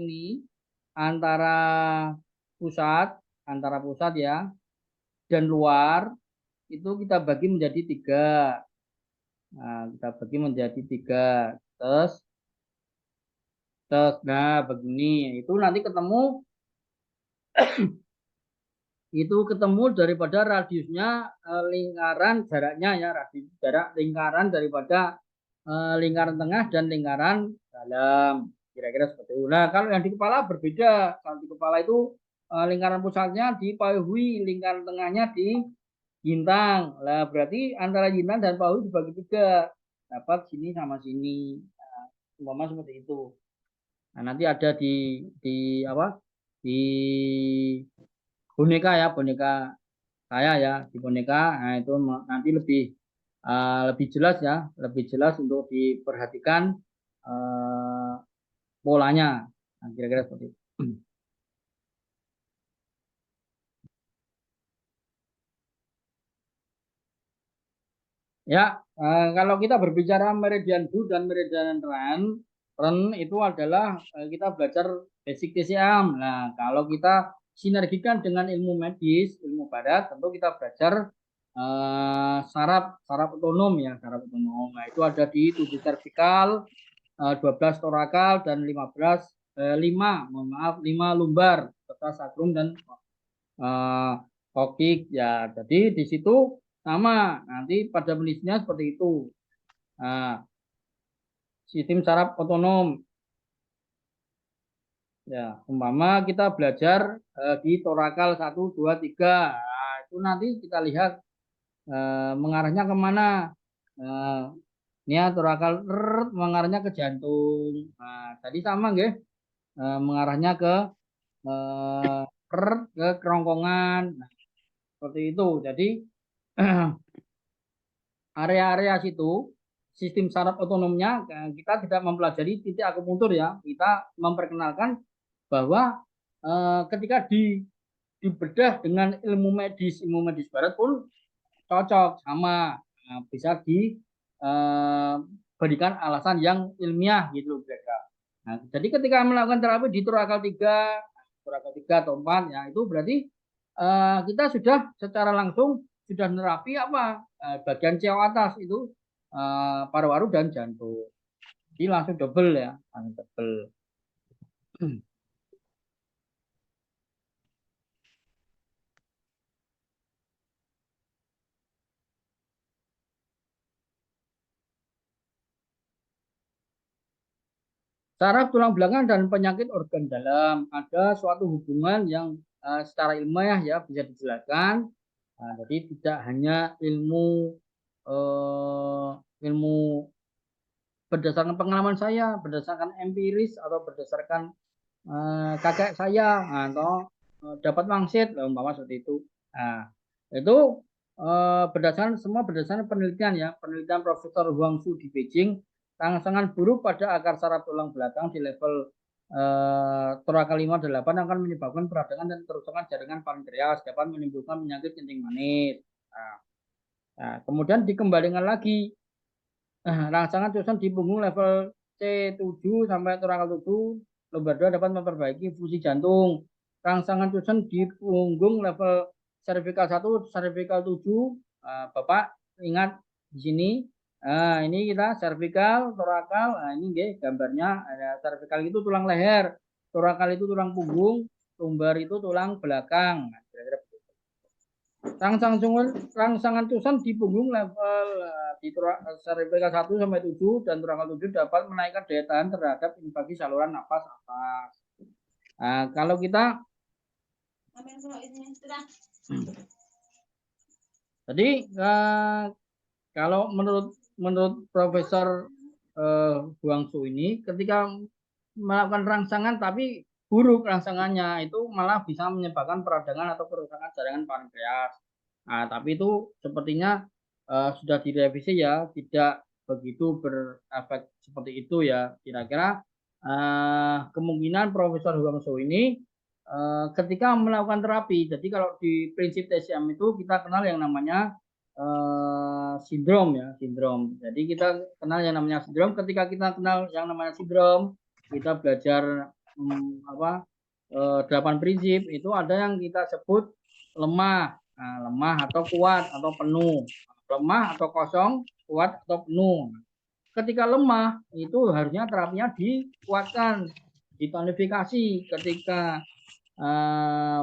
antara pusat ya dan luar itu kita bagi menjadi 3. Nah, kita bagi menjadi 3. Terus, nah begini. Itu nanti ketemu daripada radiusnya lingkaran jaraknya ya, jarak lingkaran daripada lingkaran tengah dan lingkaran dalam. Kira-kira seperti itu. Nah, kalau yang di kepala berbeda. Kalau di kepala itu lingkaran pusatnya di pahui, lingkaran tengahnya di Gintang. Lah berarti antara Gintang dan Pahu dibagi 3. Dapat sini sama sini. Nah, umpama seperti itu. Nah, nanti ada di apa? Di boneka ya, boneka saya ya, di boneka. Nah, itu nanti lebih jelas ya, lebih jelas untuk diperhatikan polanya. Nah, kira-kira seperti itu. Ya, kalau kita berbicara meridian jut dan meridian ren itu adalah kita belajar basic TCM. Nah, kalau kita sinergikan dengan ilmu medis, ilmu barat, tentu kita belajar saraf otonom ya, saraf otonom. Nah, itu ada di 7 servikal, 12 torakal dan 5 lumbar serta sacrum dan kokik ya. Jadi di situ sama nanti pada penelitiannya seperti itu. Nah, sistem saraf otonom ya, umpama kita belajar di torakal 1, 2, 3. Nah, itu nanti kita lihat mengarahnya kemana. Ini ya torakal mengarahnya ke jantung. Nah, tadi sama nggih, mengarahnya ke kerongkongan. Nah, seperti itu. Jadi area-area situ sistem saraf otonomnya kita tidak mempelajari titik akupunktur ya. Kita memperkenalkan bahwa ketika dibedah dengan ilmu medis barat pun cocok sama, bisa diberikan alasan yang ilmiah gitu mereka. Nah, jadi ketika melakukan terapi di torakal 3 atau 4 ya itu berarti kita sudah secara langsung sudah nerapi apa bagian ceo atas itu paru-paru dan jantung. Jadi langsung double ya, langsung double. Saraf tulang belakang dan penyakit organ dalam ada suatu hubungan yang secara ilmiah ya bisa dijelaskan. Nah, jadi tidak hanya ilmu berdasarkan pengalaman saya, berdasarkan empiris atau berdasarkan kakek saya atau dapat wangsit, umpama seperti itu. Nah, itu berdasarkan penelitian ya, penelitian Profesor Huang Su di Beijing. Rangsangan buruk pada akar saraf tulang belakang di level torakal 5-8 akan menyebabkan peradangan dan kerusakan jaringan pankreas, dapat menimbulkan penyakit kencing manis. Nah, kemudian dikembalikan lagi rangsangan susun di punggung level C7 sampai torakal 7 lumbar 2 dapat memperbaiki fungsi jantung. Rangsangan susun di punggung level cervical 1, cervical 7. Bapak ingat di sini. Nah, ini kita cervical, torakal. Nah, ini nggih gambarnya. Cervical itu tulang leher, torakal itu tulang punggung, lumbar itu tulang belakang. Nah, kira-kira begitu. Rangsangan tusan di punggung level di seripika 1 sampai 7 dan turangan 7 dapat menaikkan daya tahan terhadap invasi saluran napas atas. Nah, kalau kita jadi kalau menurut Profesor Huangsu ini, ketika melakukan rangsangan tapi buruk rangsangannya, itu malah bisa menyebabkan peradangan atau kerusakan jaringan pankreas. Nah, tapi itu sepertinya sudah direvisi ya, tidak begitu berefek seperti itu ya. Kira-kira kemungkinan Profesor Huangsu ini ketika melakukan terapi, jadi kalau di prinsip TCM itu kita kenal yang namanya sindrom ya, sindrom. Jadi kita kenal yang namanya sindrom. Ketika kita kenal yang namanya sindrom, kita belajar 8 prinsip itu ada yang kita sebut lemah. Nah, lemah atau kuat atau penuh. Lemah atau kosong, kuat atau penuh. Ketika lemah itu harusnya terapinya dikuatkan, ditonifikasi. Ketika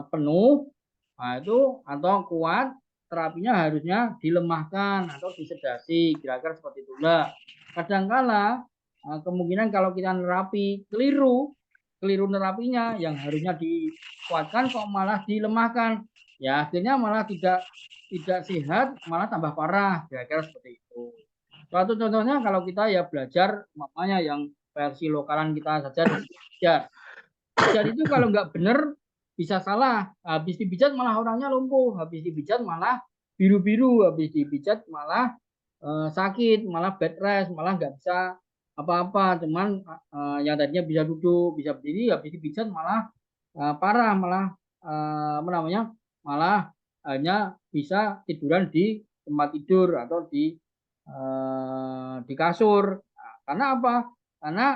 penuh, nah itu atau kuat, terapinya harusnya dilemahkan atau disedasi, kira-kira seperti itu. Nah, kadangkala kemungkinan kalau kita nerapi keliru nerapinya, yang harusnya dikuatkan kok malah dilemahkan, ya akhirnya malah tidak sehat, malah tambah parah, kira-kira seperti itu. Suatu contohnya kalau kita ya belajar makanya yang versi lokalan kita saja belajar. Jadi itu kalau nggak benar bisa salah, habis dipijat malah orangnya lumpuh, habis dipijat malah biru-biru, habis dipijat malah sakit, malah bed rest, malah nggak bisa apa-apa, cuman yang tadinya bisa duduk, bisa berdiri, habis dipijat malah parah, malah malah hanya bisa tiduran di tempat tidur atau di kasur. Nah, karena apa? Karena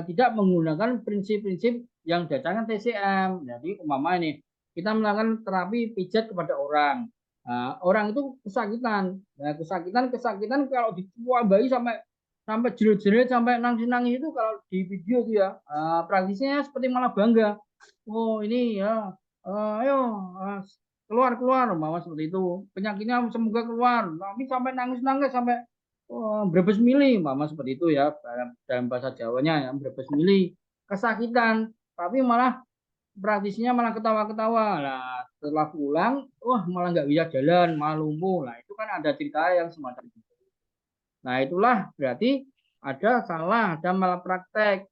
tidak menggunakan prinsip-prinsip yang diajarkan TCM. Jadi umpama ini kita melakukan terapi pijat kepada orang. Orang itu kesakitan. Nah, kesakitan kalau diwabahi sampai jerit-jerit, sampai nangis-nangis itu kalau di video itu ya praktisnya seperti malah bangga. Oh ini ya, ayo keluar umpama seperti itu. Penyakitnya semoga keluar. Tapi sampai nangis-nangis sampai brebes mili, umpama seperti itu ya dalam bahasa Jawanya ya, brebes mili, kesakitan, tapi malah praktisnya malah ketawa-ketawa. Nah, setelah pulang, wah malah nggak bisa jalan, malah lumpuh. Nah, itu kan ada cerita yang semacam itu. Nah, itulah berarti ada salah, ada malapraktek.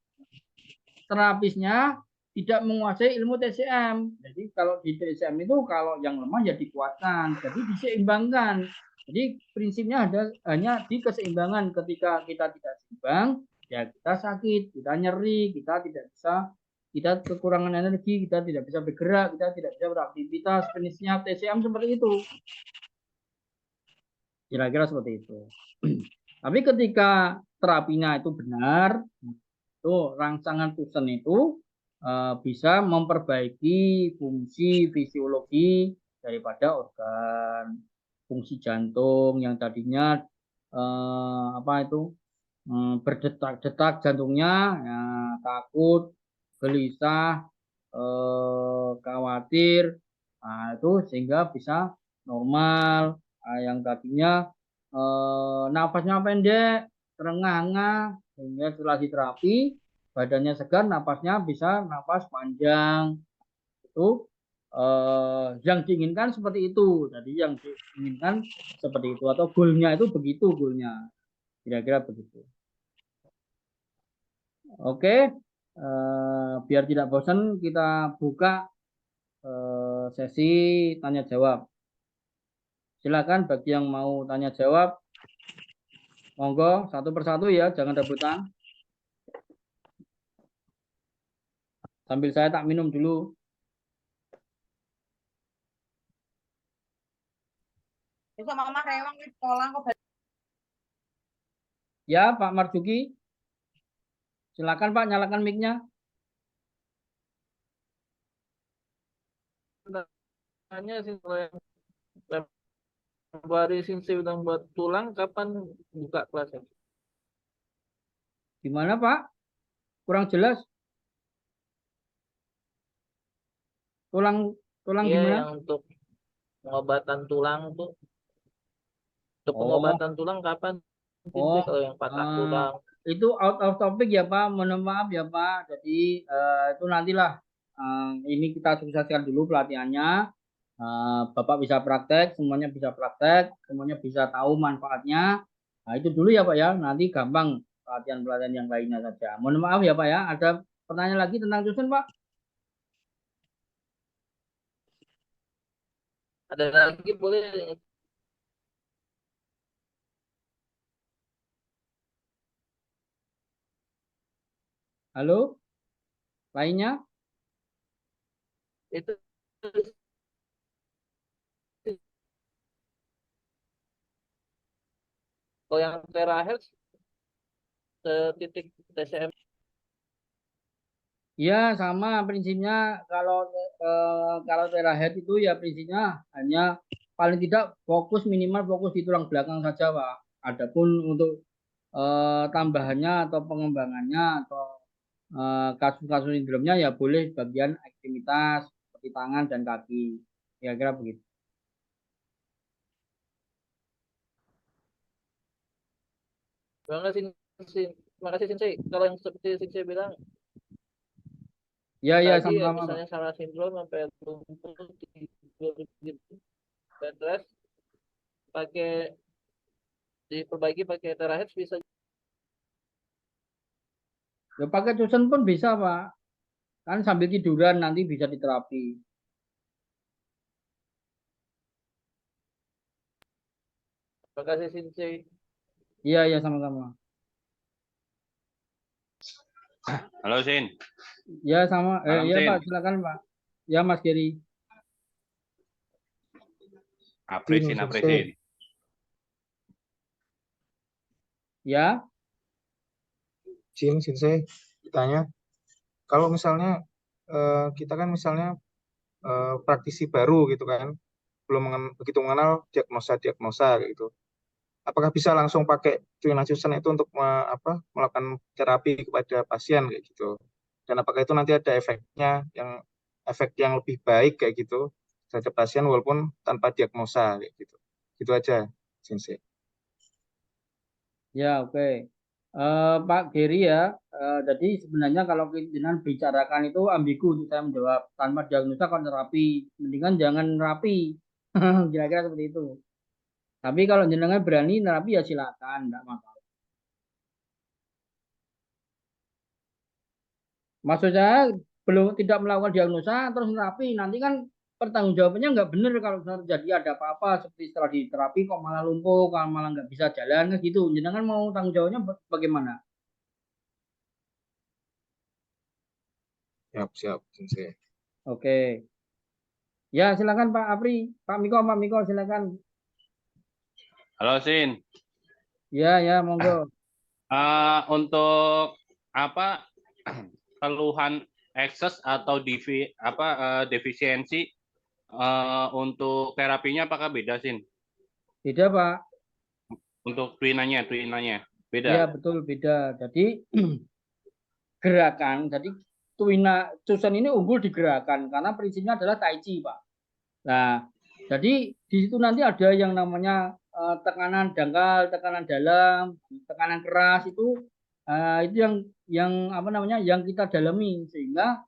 Terapisnya tidak menguasai ilmu TCM. Jadi kalau di TCM itu kalau yang lemah ya dikuatkan, jadi diseimbangkan. Jadi prinsipnya hanya di keseimbangan. Ketika kita tidak seimbang, ya kita sakit, kita nyeri, kita tidak bisa, kita kekurangan energi, kita tidak bisa bergerak, kita tidak bisa beraktivitas. Prinsipnya TCM seperti itu. Kira-kira seperti itu. Tapi ketika terapinya itu benar, itu rangsangan Tusen itu bisa memperbaiki fungsi fisiologi daripada organ, fungsi jantung yang tadinya berdetak-detak jantungnya, ya, takut, gelisah, khawatir, nah, itu sehingga bisa normal. Yang tadinya nafasnya pendek, terengah-engah, sehingga setelah diterapi badannya segar, nafasnya bisa nafas panjang. Itu yang diinginkan seperti itu. Jadi yang diinginkan seperti itu, atau goalnya itu begitu, goalnya kira-kira begitu. Oke, biar tidak bosan kita buka sesi tanya jawab. Silakan bagi yang mau tanya jawab, monggo satu persatu ya, jangan rebutan. Sambil saya tak minum dulu. Besok mama rewang di sekolah kok. Ya, Pak Marjuki. Silakan Pak, nyalakan mic-nya. Tanya sih Februari Sinsi udah buat tulang, kapan buka kelasnya? Gimana Pak? Kurang jelas. Tulang Iya, gimana? yang untuk pengobatan tulang tuh. Untuk Oh, pengobatan tulang kapan sih oh, kalau yang patah eh, tulang? itu out of topic ya Pak. Mohon maaf ya Pak. Jadi itu nantilah ini kita sukseskan dulu pelatihannya. Bapak bisa praktek, semuanya bisa praktek, semuanya bisa tahu manfaatnya. Nah, itu dulu ya Pak ya. Nanti gampang pelatihan-pelatihan yang lainnya saja. Mohon maaf ya Pak ya. Ada pertanyaan lagi tentang dusun Pak? Ada lagi boleh? Halo? Lainnya? Itu kalau yang terakhir titik TCM. Ya, sama prinsipnya kalau terakhir itu ya prinsipnya hanya paling tidak fokus minimal fokus di tulang belakang saja, Pak. Adapun untuk tambahannya atau pengembangannya atau kasus-kasus sindromnya ya boleh bagian aktivitas seperti tangan dan kaki. Kira-kira begitu. Terima kasih, terima kasih Sensei. Kalau yang seperti Sensei bilang Ya, ya tadi ya sama-sama, Pak. misalnya salah sindrom sampai lumpuh tidur gitu, bed rest pakai diperbaiki pakai terakhir bisa. Ya pakai tusen pun bisa, Pak. Kan sambil tiduran nanti bisa diterapi. Terima kasih Sensei. Iya, ya sama-sama. Halo, Sin. Ya sama, Malam, ya Sin. Pak, silakan Pak. Ya Mas Giri. Apresin, apresin. Ya, Sensei, ditanya, kalau misalnya kita kan misalnya praktisi baru gitu kan, belum begitu mengenal diagnosa kayak gitu. Apakah bisa langsung pakai Twin Assistant itu untuk melakukan terapi kepada pasien kayak gitu? Dan apakah itu nanti ada efek yang lebih baik kayak gitu terhadap pasien walaupun tanpa diagnosa kayak gitu? Gitu aja, Sensei. ya oke. Pak Giri ya, jadi sebenarnya kalau kita bicarakan itu ambigu, saya menjawab tanpa diagnosa kon terapi, mendingan jangan terapi, kira-kira seperti itu. Tapi kalau jenengan berani terapi ya silakan, enggak masalah. Maksud saya belum tidak melakukan diagnosa terus terapi, nanti kan pertanggungjawabannya nggak benar kalau terjadi ada apa-apa seperti setelah diterapi kok malah lumpuh, kalau malah nggak bisa jalan gitu. Jenengan mau tanggung jawabnya bagaimana? Siap, Sensei. Oke. Ya, silakan Pak Apri, Pak Miko silakan. Halo, Sin. Ya, ya, monggo. Untuk apa keluhan ekses atau defisiensi untuk terapinya apakah beda, Sin? Beda, Pak. Untuk twinanya beda. Ya, betul beda. Jadi gerakan, jadi Tusan ini unggul di gerakan karena prinsipnya adalah Tai Chi, Pak. Nah, jadi di situ nanti ada yang namanya tekanan dangkal, tekanan dalam, tekanan keras itu yang apa namanya yang kita dalami sehingga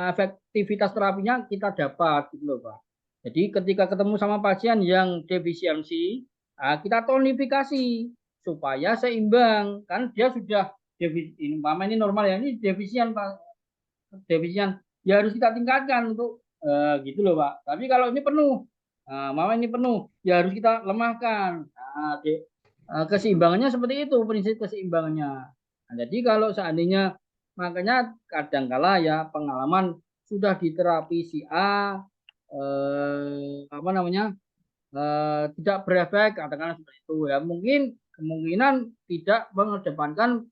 efektivitas terapinya kita dapat gitu loh Pak. Jadi ketika ketemu sama pasien yang defisiensi, kita tonifikasi supaya seimbang kan dia sudah ini normal ya ini defisien Pak, defisien ya harus kita tingkatkan untuk gitu loh Pak. Tapi kalau ini penuh, mama ini penuh, ya harus kita lemahkan. Keseimbangannya seperti itu, prinsip keseimbangannya. Nah, jadi kalau seandainya makanya kadangkala ya pengalaman sudah diterapi si A apa namanya tidak berefek katakanlah seperti itu ya mungkin kemungkinan tidak mengedepankan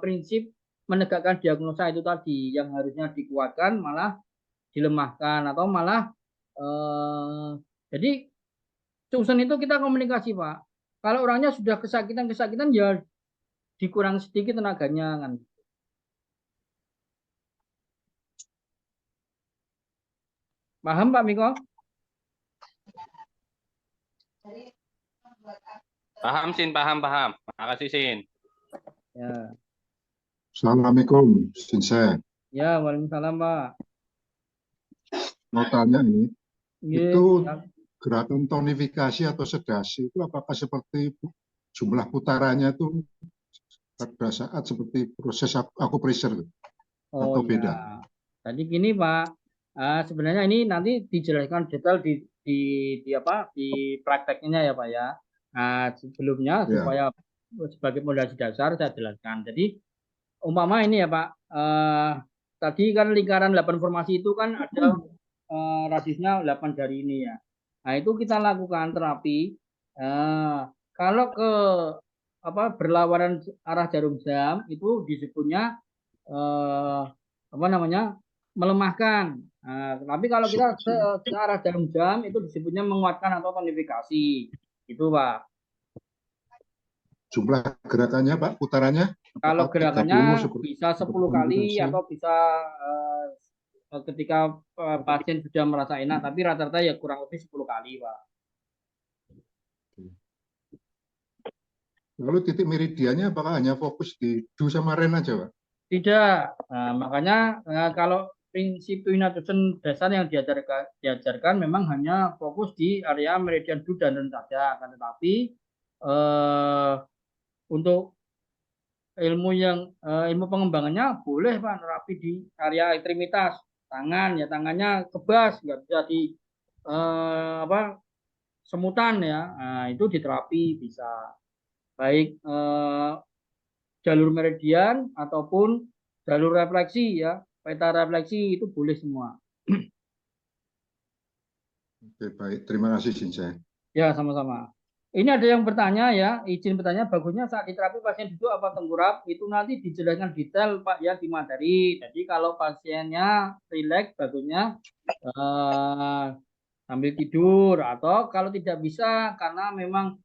prinsip menegakkan diagnosa itu tadi yang harusnya dikuatkan malah dilemahkan atau malah jadi Tusen itu kita komunikasi Pak. Kalau orangnya sudah kesakitan ya dikurang sedikit tenaganya kan. Paham Pak Miko? Paham, Sin, paham. Makasih, Sin. Ya, Assalamualaikum, Sinse. ya, waalaikumsalam Pak. Mau tanya ini, Nggih, itu ya. gerakan tonifikasi atau sedasi itu apakah seperti jumlah putarannya itu pada saat seperti proses akupressure Oh atau ya, beda? tadi gini Pak, sebenarnya ini nanti dijelaskan detail di apa di prakteknya ya Pak ya. Sebelumnya Ya, supaya sebagai pondasi dasar saya jelaskan. Jadi umpama ini ya Pak, tadi kan lingkaran 8 formasi itu kan ada radiusnya 8 jari ini ya. Nah itu kita lakukan terapi. Kalau ke apa berlawanan arah jarum jam itu disebutnya apa namanya melemahkan. Tapi kalau kita ke arah jarum jam itu disebutnya menguatkan atau tonifikasi. Itu Pak. jumlah gerakannya Pak, putarannya Kalau apakah 30 gerakannya seperti bisa 10 kali tonifikasi? atau bisa ketika pasien sudah merasa enak, tapi rata-rata ya kurang lebih 10 kali Pak. Lalu titik meridiannya apakah hanya fokus di do sama ren aja Pak? Tidak. Makanya kalau prinsip Tuinadusen dasar yang diajarkan memang hanya fokus di area meridian do dan ren saja. Tetapi untuk ilmu pengembangannya boleh Pak terapi di area ekstremitas tangan ya, tangannya kebas nggak bisa di apa semutan ya. Itu diterapi bisa baik jalur meridian ataupun jalur refleksi ya, peta refleksi itu boleh semua. Oke, baik. Terima kasih Sinse. Ya, sama-sama. Ini ada yang bertanya ya, izin bertanya, bagusnya saat diterapi pasien duduk apa tengkurap, itu nanti dijelaskan detail Pak ya di materi. Jadi kalau pasiennya rileks, bagusnya sambil tidur, atau kalau tidak bisa karena memang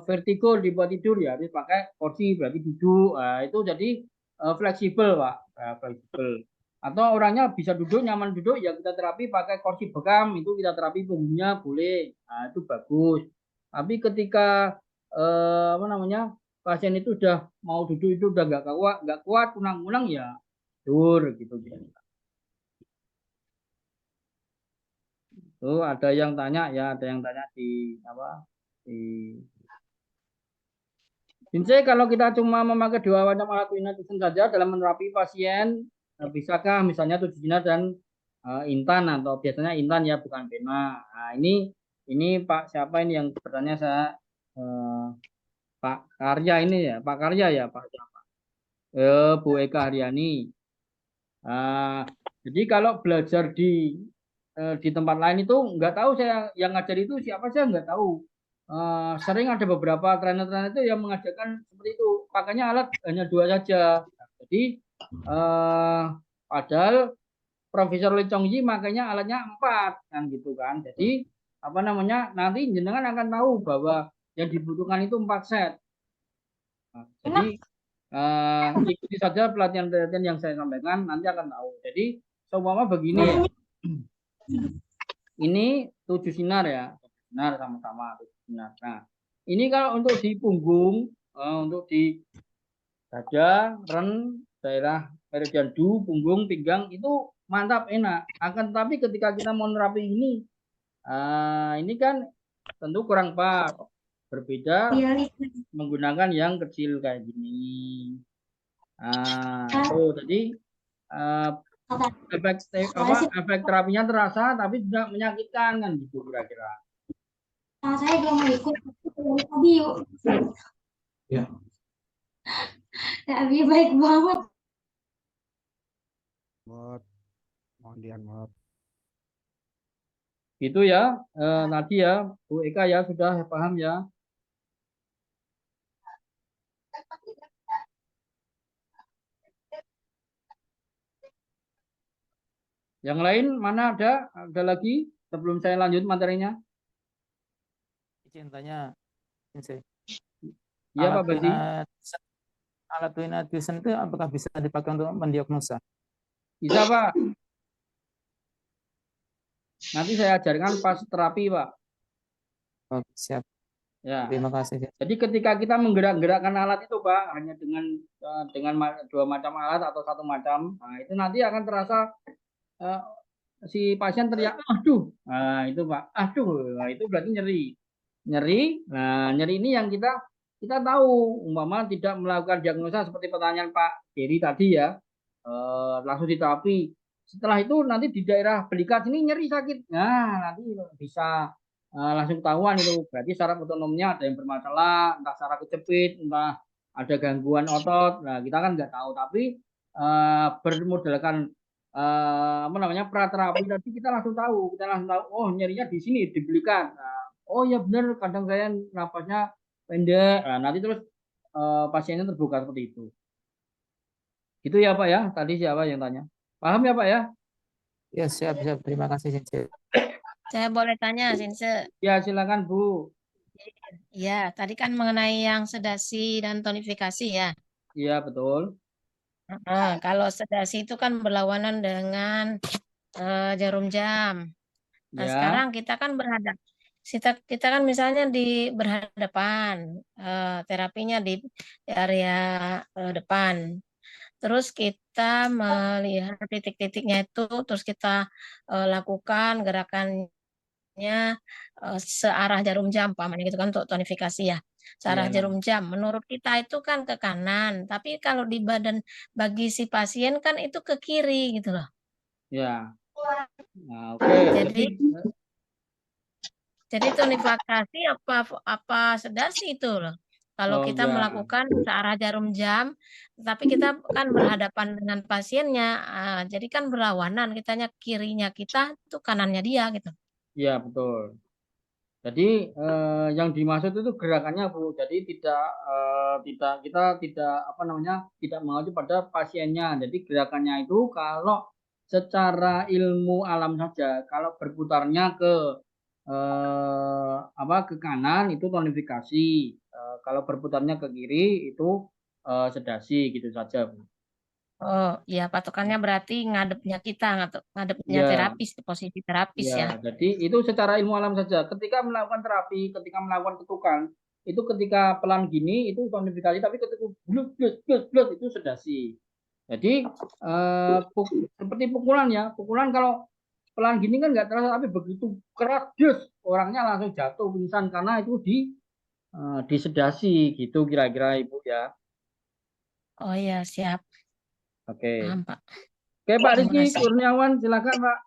vertigo dibuat tidur ya harus pakai kursi berarti duduk. Itu jadi fleksibel Pak, fleksibel. Atau orangnya bisa duduk nyaman duduk ya kita terapi pakai kursi bekam, itu kita terapi punggungnya boleh. Itu bagus. Tapi ketika apa namanya pasien itu udah mau duduk itu udah nggak kuat kunang-kunang ya tidur gitu. Tuh ada yang tanya ya, ada yang tanya di apa di Binse, kalau kita cuma memakai dua macam alat Tuinadusen saja dalam menerapi pasien, bisakah misalnya Tujuh dan Intan atau biasanya Intan ya bukan Bema. Nah, ini Pak siapa ini yang bertanya saya Pak Karya ini ya, Pak Karya ya Pak siapa? Bu Eka Haryani. Jadi kalau belajar di tempat lain itu nggak tahu saya yang ngajar itu siapa saya nggak tahu. Sering ada beberapa trainer-trainer itu yang mengajarkan seperti itu. Pakainya alat hanya dua saja. Jadi padahal Profesor Lee Chong Yi makanya alatnya 4 kan gitu kan. Jadi apa namanya nanti jenengan akan tahu bahwa yang dibutuhkan itu 4 set. Jadi ikuti saja pelatihan-pelatihan yang saya sampaikan nanti akan tahu. Jadi seumpama begini ya. Ini 7 sinar ya. 7 sinar sama-sama 7 sinar. Nah, ini kalau untuk di punggung, untuk di dada, ren, daerah meridian du, punggung, pinggang itu mantap enak. Akan tetapi ketika kita mau nerapi ini kan tentu kurang pas. Berbeda menggunakan yang kecil kayak gini. Jadi efek terapinya terasa tapi tidak menyakitkan kan gitu kira-kira. Saya belum mau ikut tadi yuk. Ya. Tapi baik banget. Mohon. Gitu ya, tadi ya Bu Eka ya sudah paham ya. Yang lain mana ada? Ada lagi sebelum saya lanjut materinya? Izin tanya, Iya Pak Badi. Alat Tuinadusen itu apakah bisa dipakai untuk mendiagnosa? Bisa Pak. Nanti saya ajarkan pas terapi Pak. Oke, siap. Ya. Terima kasih. Jadi ketika kita menggerak-gerakkan alat itu Pak, hanya dengan dua macam alat atau satu macam, nah itu nanti akan terasa si pasien teriak, aduh, nah itu Pak, aduh, nah, itu berarti nyeri. Nah nyeri ini yang kita tahu, umpama tidak melakukan diagnosa seperti pertanyaan Pak Giri tadi ya, langsung diterapi. Setelah itu nanti di daerah belikat ini nyeri sakit, nah nanti bisa langsung ketahuan itu berarti saraf otonomnya ada yang bermasalah, entah saraf kejepit, entah ada gangguan otot. Nah kita kan nggak tahu, tapi bermodalkan apa namanya praterapi tadi kita langsung tahu, oh nyerinya di sini di belikat. Nah, oh ya benar, kadang saya napasnya pendek. Nah, nanti terus pasiennya terbuka seperti itu. Itu ya Pak ya. Tadi siapa yang tanya? Paham ya Pak ya? Ya, siap. Terima kasih, Sinse. Saya boleh tanya, Sinse? Ya, silakan Bu. Ya, tadi kan mengenai yang sedasi dan tonifikasi ya. Iya, betul. Kalau sedasi itu kan berlawanan dengan jarum jam. Nah, Ya. sekarang kita kan kita kan misalnya berhadapan, terapinya di area depan. Terus kita melihat titik-titiknya itu, terus kita lakukan gerakannya searah jarum jam, pamannya gitu kan untuk tonifikasi ya. Searah Iya. jarum jam. Menurut kita itu kan ke kanan, tapi kalau di badan bagi si pasien kan itu ke kiri gitu loh. Ya. Nah, oke. Jadi tonifikasi apa sedasi itu loh. Kalau Oh, kita ya. melakukan searah jarum jam, tapi kita kan berhadapan dengan pasiennya, jadi kan berlawanan, kitanya kirinya kita itu kanannya dia gitu. Iya, betul. Jadi yang dimaksud itu gerakannya Bu. Jadi kita tidak mengacu pada pasiennya. Jadi gerakannya itu kalau secara ilmu alam saja, kalau berputarnya ke kanan itu tonifikasi. Kalau berputarnya ke kiri itu sedasi gitu saja Bu. Oh iya, patokannya berarti ngadepnya ngadepnya Ya. terapis, posisi terapis ya. Jadi itu secara ilmu alam saja. Ketika melakukan terapi, ketika melakukan ketukan, itu ketika pelan gini itu tonifikasi, tapi ketika blus itu sedasi. Jadi seperti pukulan ya. Pukulan kalau pelan gini kan nggak terasa, tapi begitu keras, orangnya langsung jatuh pingsan karena itu disedasi gitu kira-kira Ibu ya. Oh iya, siap. Oke. Paham, Pak. Oke, Pak Rizky Kurniawan, silakan Pak.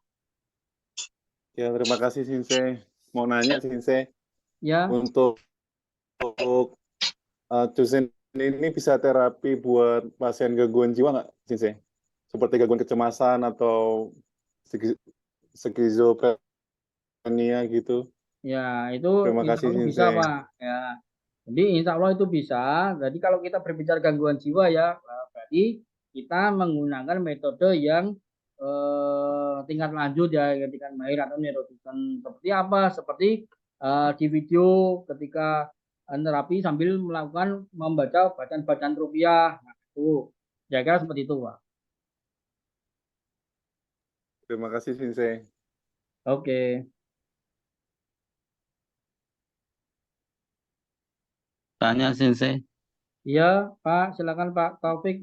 Ya, terima kasih Sinse. Mau nanya Sinse, Ya. untuk dosen ini bisa terapi buat pasien gangguan jiwa nggak Sinse? Seperti gangguan kecemasan atau skizofrenia gitu. Ya, itu Terima kasih bisa Sinse. Pak. Ya. Jadi insya Allah itu bisa. Jadi kalau kita berbicara gangguan jiwa ya, berarti kita menggunakan metode yang tingkat lanjut ya, tingkat mahir atau neurovision. Seperti apa? Seperti di video ketika terapi sambil membaca bacaan-bacaan rupiah. Nah, itu kira-kira seperti itu Pak. Terima kasih Sinse. Oke. Tanya Sinse. Iya Pak, silakan Pak Taufik.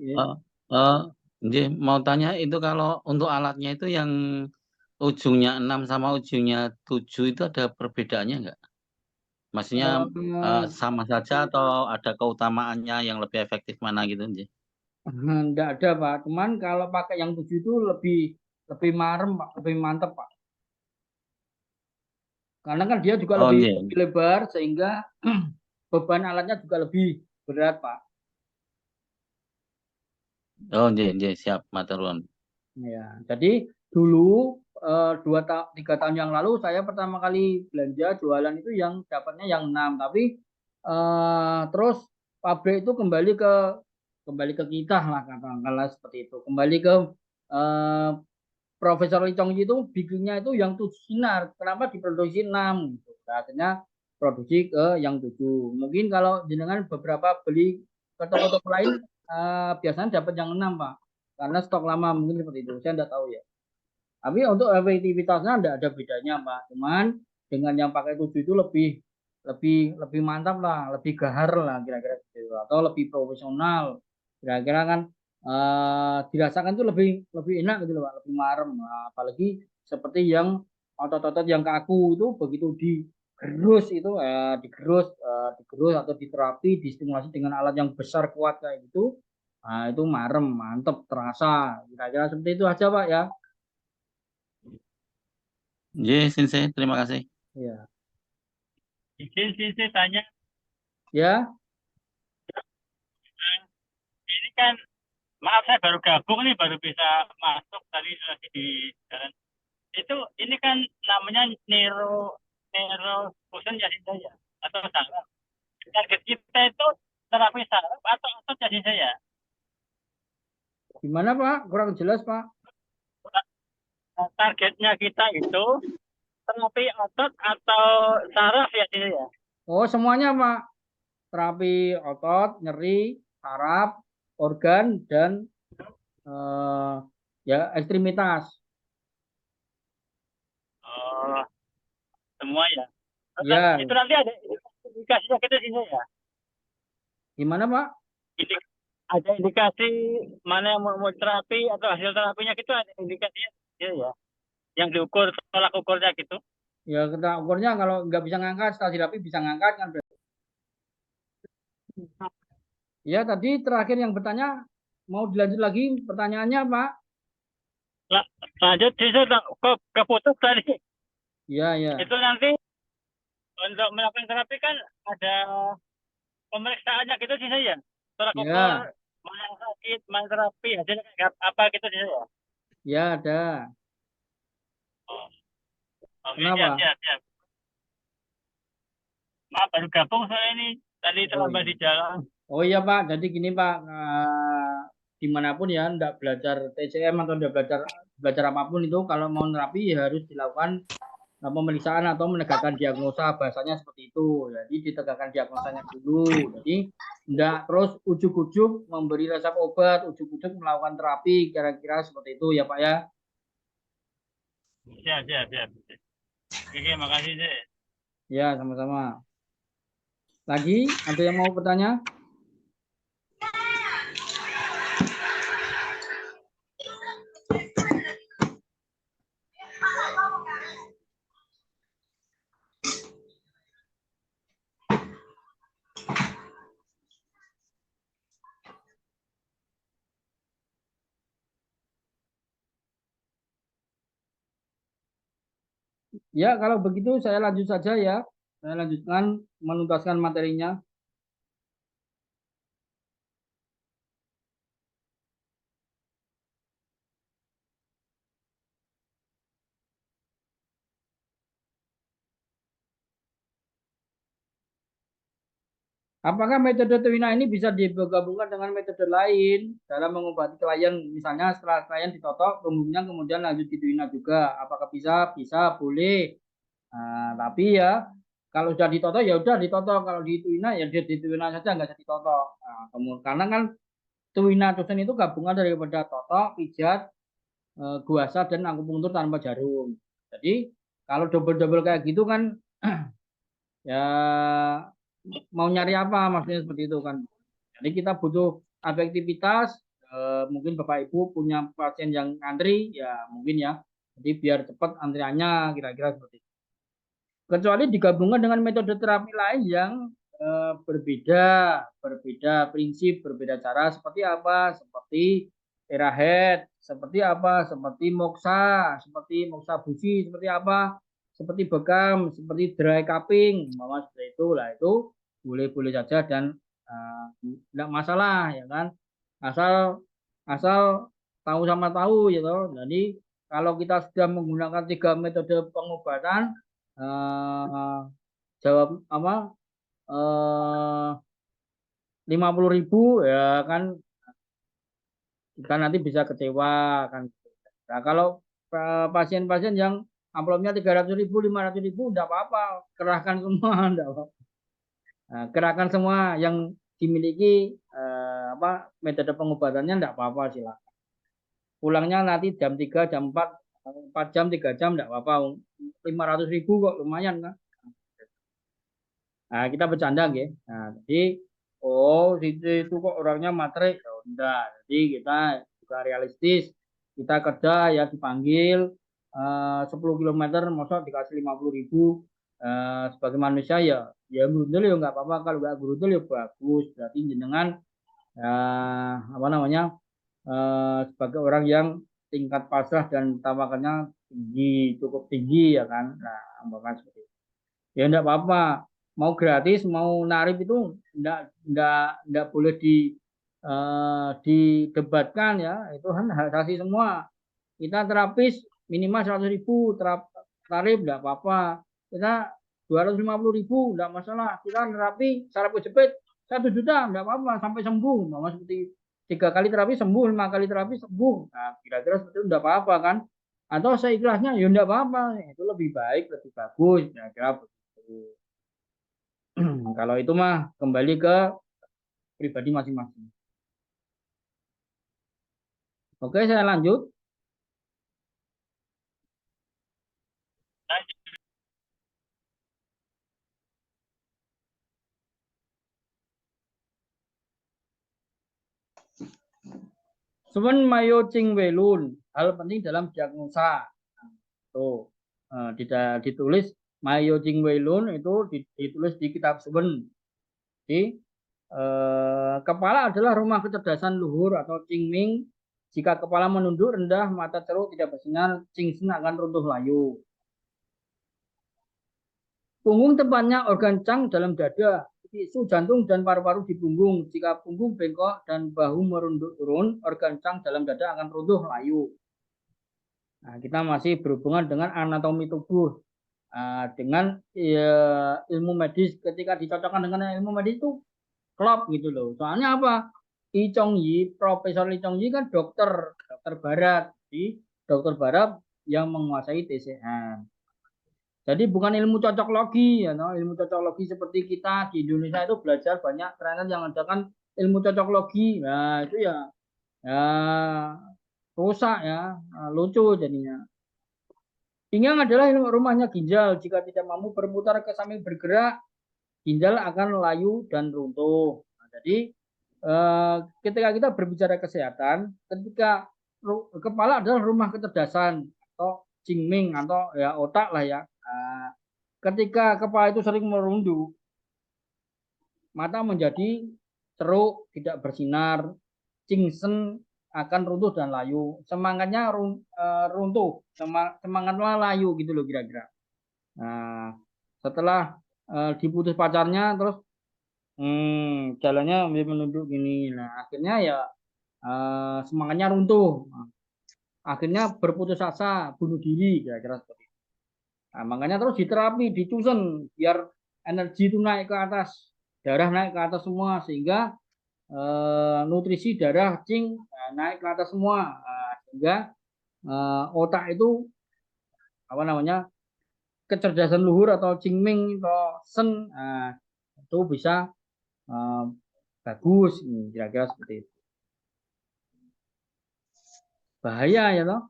Mau tanya itu kalau untuk alatnya itu yang ujungnya 6 sama ujungnya 7 itu ada perbedaannya enggak? Maksudnya sama saja atau ada keutamaannya yang lebih efektif mana gitu? Enggak ada Pak, cuman kalau pakai yang 7 itu lebih marem Pak, lebih mantep Pak. Karena kan dia juga lebih lebar sehingga beban alatnya juga lebih berat Pak. Oh, siap matur nuwun. Ya, jadi dulu 3 tahun yang lalu saya pertama kali belanja jualan itu yang dapatnya yang 6, tapi terus pabrik itu kembali ke kita lah katakanlah seperti itu. Kembali ke Profesor Lee Chong Yi itu bikinnya itu yang 7 sinar. Kenapa diproduksi 6? Gitu. Artinya produksi ke yang 7. Mungkin kalau jenengan beberapa beli ke toko-toko lain biasanya dapat yang 6 Pak. Karena stok lama mungkin seperti itu. Saya tidak tahu ya. Tapi untuk efektivitasnya tidak ada bedanya Pak. Cuman dengan yang pakai 7 itu lebih lebih mantap lah, lebih gahar lah kira-kira gitu, atau lebih profesional. Kira-kira kan dirasakan tuh lebih enak gitu loh Pak, lebih marem. Nah, apalagi seperti yang otot-otot yang kaku itu begitu digerus itu digerus atau diterapi, distimulasi dengan alat yang besar kuat kayak gitu. Nah, itu marem, mantep, terasa. Kira-kira seperti itu aja Pak ya. Sensei, terima kasih. Ya. Izin sih tanya, Ya. ini kan maaf saya baru gabung nih, baru bisa masuk tadi lagi di jalan. Itu ini kan namanya neurofusion ya saya atau saraf. Target kita itu terapi saraf atau otot jadi saya. Gimana Pak? Kurang jelas Pak. Targetnya kita itu terapi otot atau saraf ya saya. Oh semuanya Pak. Terapi otot, nyeri, saraf, organ dan ya ekstremitas. Oh, semua ya. Ya. Itu nanti ada indikasinya kita sini ya. Gimana Pak? Ada indikasi mana yang mau terapi atau hasil terapinya gitu, ada indikasinya ya. Yang diukur, tolak ukurnya gitu. Ya kita ukurnya kalau nggak bisa ngangkat, setelah terapi bisa ngangkat kan. Ya tadi terakhir yang bertanya, mau dilanjut lagi pertanyaannya Pak? Lanjut itu keputus tadi. Iya. Itu nanti untuk melakukan terapi kan ada pemeriksaannya gitu sih saya. Tolak ukur mana yang sakit, mana terapi, hasilnya apa gitu sih saya. Ya ada. Kenapa? Siap. Maaf baru gabung soalnya ini tadi terlambat di jalan. Oh iya Pak, jadi gini Pak, dimanapun ya, enggak belajar TCM atau enggak belajar apapun itu, kalau mau terapi ya harus dilakukan pemeriksaan atau menegakkan diagnosa, bahasanya seperti itu. Jadi ditegakkan diagnosanya dulu. Jadi enggak terus ujuk-ujuk memberi resep obat, ujuk-ujuk melakukan terapi, kira-kira seperti itu ya Pak ya. Siap. Oke, makasih sih. Ya, sama-sama. Lagi ada yang mau bertanya? Ya, kalau begitu saya lanjut saja ya. Saya lanjutkan menuntaskan materinya. Apakah metode Twina ini bisa digabungkan dengan metode lain dalam mengobati klien? Misalnya setelah klien ditotok, kemudian lanjut di Twina juga. Apakah bisa? Bisa, boleh. Nah, tapi ya kalau sudah ditotok ya udah ditotok. Kalau di Twina ya dia di Twina saja, nggak jadi ditotok. Nah, karena kan Twina dosen itu gabungan daripada totok, pijat, guasa dan akupunktur tanpa jarum. Jadi kalau double-double kayak gitu kan ya mau nyari apa maksudnya seperti itu kan. Jadi kita butuh efektivitas, mungkin Bapak Ibu punya pasien yang antri ya mungkin ya. Jadi biar cepat antriannya kira-kira seperti itu. Kecuali digabungkan dengan metode terapi lain yang berbeda prinsip, berbeda cara. Seperti apa? Seperti terahet, seperti apa? Seperti moksa busi, seperti apa? Seperti bekam, seperti dry cupping, seperti itu lah, itu boleh-boleh saja dan tidak masalah ya kan, asal tahu sama tahu gitu. Jadi kalau kita sudah menggunakan 3 metode pengobatan, jawab apa 50.000 ya kan, kita nanti bisa kecewa kan. Nah kalau pasien-pasien yang amplopnya 300.000, 500.000 enggak apa-apa, kerahkan semua enggak apa-apa. Nah, kerahkan semua yang dimiliki metode pengobatannya enggak apa-apa, silakan. Pulangnya nanti jam 3, jam 4 jam, 3 jam enggak apa-apa. 500.000 kok lumayan kan. Nah, kita bercanda ya. Nah, jadi oh itu kok orangnya matre, ya udah. Jadi kita juga realistis. Kita kerja ya dipanggil 10 km, masa dikasih 50.000 sebagai manusia ya gurundel ya nggak apa-apa, kalau nggak gurundel ya bagus, berarti jenengan apa namanya sebagai orang yang tingkat pasrah dan tawakalnya tinggi, cukup tinggi ya kan. Nah, umpamanya seperti itu. Ya enggak apa-apa. Mau gratis, mau narif itu enggak boleh didebatkan ya. Itu kan hak asasi semua. Kita terapis minimal 100.000, tarif enggak apa-apa. Kita 250.000 enggak masalah. Kita terapi saraf kejepit 1 juta enggak apa-apa sampai sembuh. Mama seperti 3 kali terapi sembuh, 5 kali terapi sembuh. Nah, kira-kira seperti itu enggak apa-apa kan? Atau seikhlasnya ya enggak apa-apa. Itu lebih baik, lebih bagus. Kira-kira begitu. Kalau itu mah kembali ke pribadi masing-masing. Oke, saya lanjut. Seven Mayo Ching Welun, hal penting dalam diagnosa. Tuh, ditulis Mayo Ching Welun itu ditulis di kitab Seven. Jadi kepala adalah rumah kecerdasan luhur atau Ching Ming. Jika kepala menunduk rendah, mata ceruk tidak bersinar, Ching Sen akan runtuh layu. Punggung tempatnya organ Chang dalam dada, tisu jantung dan paru-paru di punggung. Jika punggung bengkok dan bahu merunduk turun, organ Chang dalam dada akan runtuh layu. Nah, kita masih berhubungan dengan anatomi tubuh. Dengan ilmu medis, ketika dicocokkan dengan ilmu medis itu klop gitu loh. Soalnya apa? Lee Chong Yi, Profesor Lee Chong Yi kan dokter barat. Jadi dokter barat yang menguasai TCM. Jadi bukan ilmu cocok logi, ya, no? Ilmu cocok logi seperti kita di Indonesia itu belajar banyak trainer yang adakan ilmu cocok logi. Nah itu ya rusak ya, lucu jadinya. Pinggang adalah rumahnya ginjal. Jika tidak mampu berputar ke samping bergerak, ginjal akan layu dan runtuh. Nah, jadi ketika kita berbicara kesehatan, ketika kepala adalah rumah kecerdasan atau Jingming atau ya otak lah ya. Ketika kepala itu sering merunduk, mata menjadi ceruk, tidak bersinar, Jingsen akan runtuh dan layu. Semangatnya runtuh, semangatnya layu gitu loh kira-kira. Nah, setelah diputus pacarnya terus jalannya menunduk gini. Nah, akhirnya ya semangatnya runtuh. Akhirnya berputus asa, bunuh diri kira-kira seperti itu. Nah, makanya terus diterapi, dicusen biar energi itu naik ke atas, darah naik ke atas semua sehingga nutrisi darah Ching naik ke atas semua sehingga otak itu apa namanya kecerdasan luhur atau Jingming atau Sen itu bisa bagus kira-kira seperti itu. Bahaya ya toh,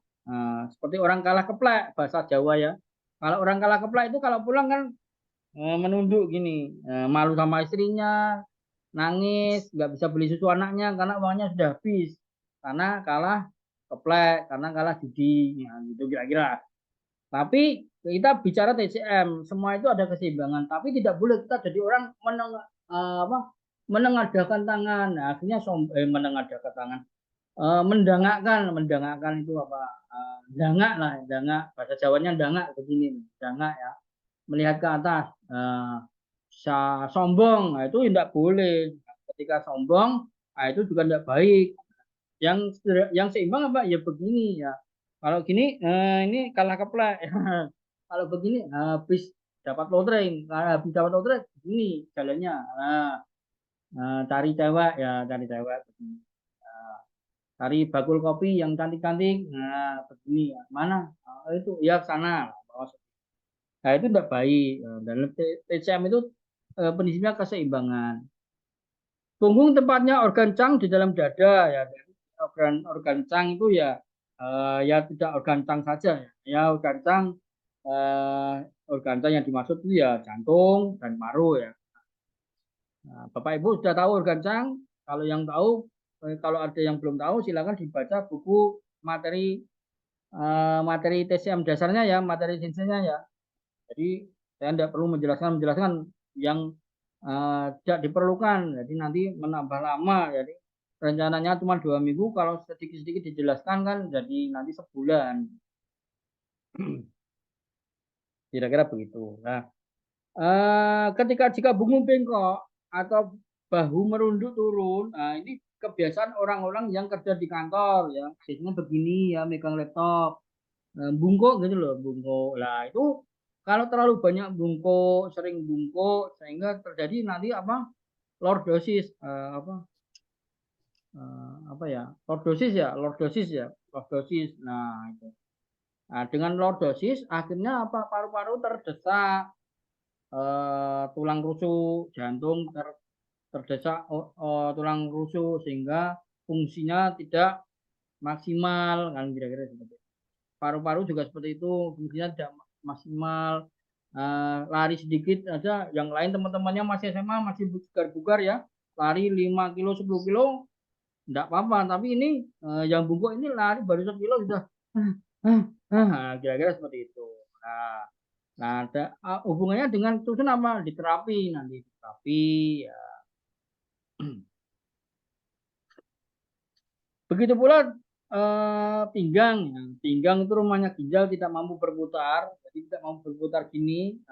seperti orang kalah keplek bahasa Jawa ya. Kalau orang kalah keplek itu kalau pulang kan menunduk gini, malu sama istrinya, nangis, nggak bisa beli susu anaknya karena uangnya sudah habis, karena kalah keplek, karena kalah judi, ya, gitu kira-kira. Tapi kita bicara TCM, semua itu ada keseimbangan, tapi tidak boleh kita jadi orang menengadahkan tangan, nah, akhirnya menengadahkan tangan, mendangakkan itu apa? Dangak lah, dangak, bahasa Jawanya dangak begini, dangak ya, melihat ke atas. Sombong, nah, itu tidak boleh. Ketika sombong, nah, itu juga tidak baik. Yang seimbang apa ya begini ya. Kalau gini ini kalah keplek. Kalau begini habis dapat lotre, habis dapat lotre begini jalannya. Cari cewek ya, cari cewek begini. Cari bakul kopi yang cantik-cantik. Nah, begini ya. Mana? Itu ya sana. Nah, itu tidak baik. Dan TCM itu prinsipnya keseimbangan. Punggung tempatnya organ Chang di dalam dada ya. Organ Chang itu ya ya tidak organ Chang saja ya. Ya organ Chang yang dimaksud itu ya jantung dan paru ya. Nah, Bapak Ibu sudah tahu organ cang? Kalau yang tahu, kalau ada yang belum tahu, silakan dibaca buku materi materi TCM dasarnya ya, materi sensenya ya. Jadi saya tidak perlu menjelaskan yang tidak diperlukan. Jadi nanti menambah lama. Jadi rencananya cuma 2 minggu. Kalau sedikit-sedikit dijelaskan kan jadi nanti sebulan. Kira-kira begitu. Nah, ketika jika punggung bengkok atau bahu merunduk turun, nah ini kebiasaan orang-orang yang kerja di kantor ya, biasanya begini ya, megang laptop, bungkuk gitu loh, bungkuk. Lah itu kalau terlalu banyak bungkuk, sering bungkuk, sehingga terjadi nanti apa, lordosis, lordosis ya. Nah itu. Nah, dengan lordosis akhirnya apa, paru-paru terdesak, tulang rusuk, jantung terdesak tulang rusuk sehingga fungsinya tidak maksimal kan, kira-kira seperti itu. Paru-paru juga seperti itu, fungsinya tidak maksimal. Lari sedikit aja, yang lain teman-temannya masih SMA, masih bugar-bugar ya, lari 5 kilo 10 kilo enggak apa-apa, tapi ini yang bungkuk ini lari baru 1 kilo sudah kira-kira seperti itu. Nah, ada hubungannya dengan tujuan apa? Di terapi nanti, terapi ya. Begitu pula pinggang. Pinggang itu rumahnya ginjal, tidak mampu berputar, jadi tidak mampu berputar gini.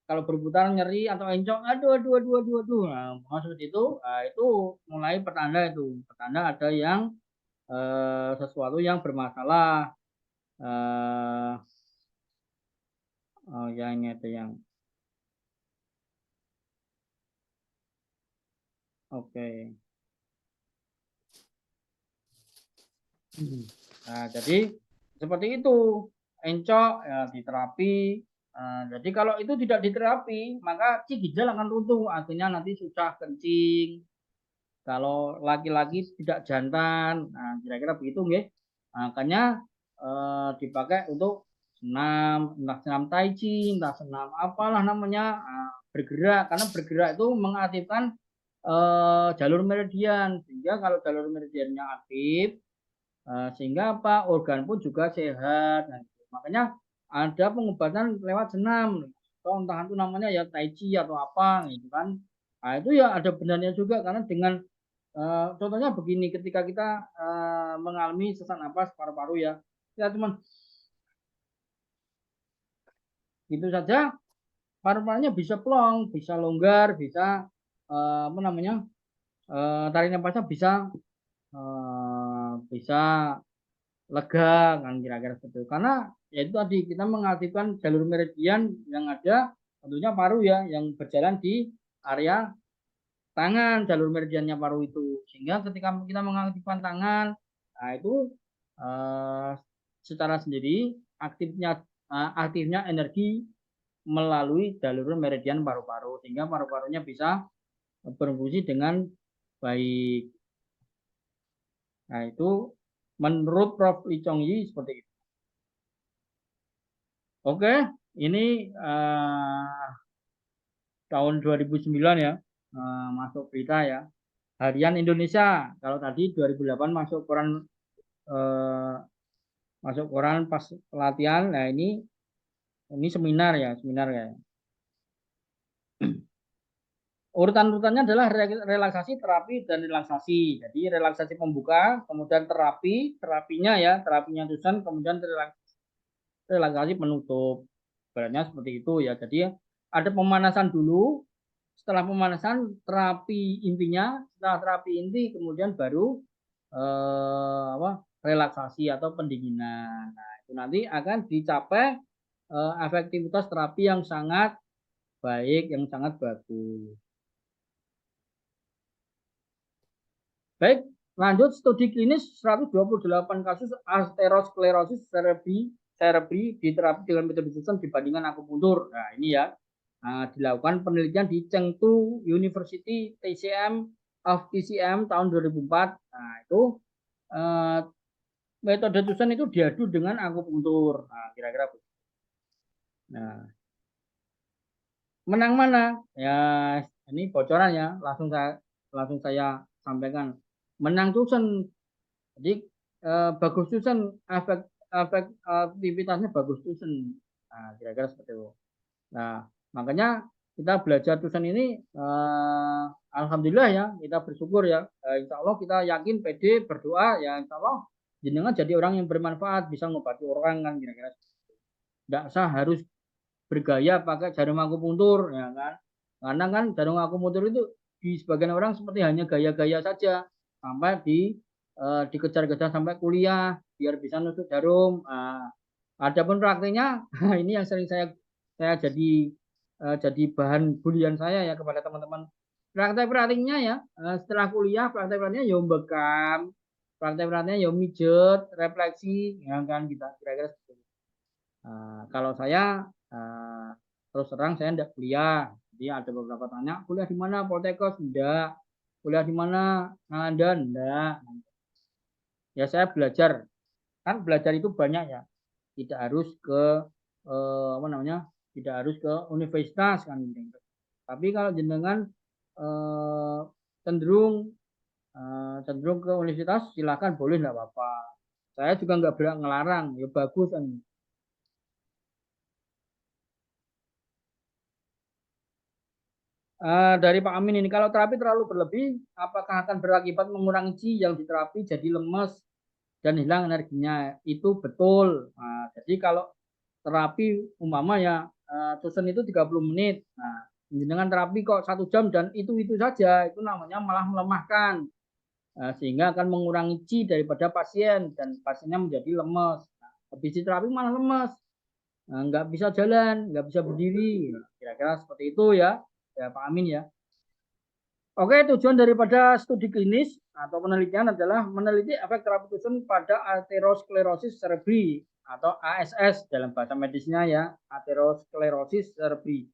Kalau berputar nyeri atau encok, aduh. Nah, maksud itu mulai pertanda itu. Pertanda ada yang sesuatu yang bermasalah. Ya ini ada yang oke. Nah, jadi seperti itu, encok ya diterapi. Jadi kalau itu tidak diterapi, maka si ginjal akan runtuh, akhirnya nanti susah kencing. Kalau laki-laki tidak jantan, nah kira-kira begitu nggih. Makanya dipakai untuk senam, entah senam tai chi, entah senam apalah namanya, bergerak, karena bergerak itu mengaktifkan jalur meridian, sehingga kalau jalur meridiannya aktif, sehingga apa, organ pun juga sehat. Nah, makanya ada pengobatan lewat senam, atau entah itu namanya ya tai chi atau apa gitu kan. Nah, itu ya ada benarnya juga, karena dengan contohnya begini, ketika kita mengalami sesak napas paru-paru ya, kita cuma gitu saja, paru-parunya bisa plong, bisa longgar, bisa tarik napasnya bisa lega kan, kira-kira seperti itu. Karena ya itu tadi, kita mengaktifkan jalur meridian yang ada tentunya paru ya, yang berjalan di area tangan, jalur meridiannya paru itu, sehingga ketika kita mengaktifkan tangan, nah itu secara sendiri aktifnya energi melalui jalur meridian paru-paru, sehingga paru-parunya bisa berfungsi dengan baik. Nah, itu menurut Prof. Lee Chong Yi seperti itu. Oke, ini tahun 2009 ya, masuk berita ya. Harian Indonesia, kalau tadi 2008 masuk koran pas pelatihan. Nah, ini seminar ya. Urutan-urutannya adalah relaksasi, terapi, dan relaksasi. Jadi relaksasi pembuka, kemudian terapinya tujuan, kemudian relaksasi penutup. Sebenarnya seperti itu ya. Jadi ada pemanasan dulu, setelah pemanasan terapi intinya, setelah terapi inti kemudian baru relaksasi atau pendinginan. Nah, itu nanti akan dicapai efektivitas terapi yang sangat baik, yang sangat bagus. Baik, lanjut studi klinis 128 kasus aterosklerosis cerebri diterapi dengan metode susun dibandingkan akupuntur. Nah, ini ya. Dilakukan penelitian di Chengdu University TCM of TCM tahun 2004. Nah, itu metode susun itu diadu dengan akupuntur. Nah, kira-kira begitu. Nah, menang mana? Ya, ini bocoran ya, langsung saya sampaikan. Menang Tusen, jadi bagus Tusen, aktivitasnya bagus Tusen. Nah, kira-kira seperti itu. Nah, makanya kita belajar Tusen ini, alhamdulillah ya, kita bersyukur ya. Insya Allah kita yakin, pede, berdoa ya, insya Allah jenengan jadi orang yang bermanfaat, bisa mengobati orang kan, kira-kira. Tidak usah harus bergaya pakai jarum akupuntur, ya kan? Karena kan jarum akupuntur itu di sebagian orang seperti hanya gaya-gaya saja, sampai dikejar-kejar sampai kuliah biar bisa nusuk jarum. Adapun prakteknya, ini yang sering saya jadi bahan bulian saya ya kepada teman-teman. Praktek-prakteknya ya, setelah kuliah praktek-prakteknya ya bekam, praktek-prakteknya ya mijet, refleksi, ya kan kita kira-kira seperti itu. Kalau saya terus terang saya tidak kuliah. Jadi ada beberapa tanya, kuliah di mana? Poltekkes? Enggak. Kuliah di mana? Nalanda? Enggak. Ya saya belajar. Kan belajar itu banyak ya. Tidak harus ke tidak harus ke universitas kan. Tapi kalau jenengan cenderung ke universitas, silakan, boleh, enggak apa-apa. Saya juga enggak berani ngelarang, ya bagus kan. Dari Pak Amin ini, kalau terapi terlalu berlebih, apakah akan berakibat mengurangi chi yang diterapi jadi lemes dan hilang energinya? Itu betul. Jadi kalau terapi umpama ya Tusen itu 30 menit. Nah, dengan terapi kok 1 jam dan itu saja, itu namanya malah melemahkan. Sehingga akan mengurangi chi daripada pasien dan pasiennya menjadi lemes. Habis terapi malah lemes. Nggak bisa jalan, nggak bisa berdiri. Kira-kira seperti itu ya. Ya, Pak Amin ya. Oke, tujuan daripada studi klinis atau penelitian adalah meneliti efek terapi Tusen pada aterosklerosis cerebri atau ASS dalam bahasa medisnya ya, aterosklerosis cerebri.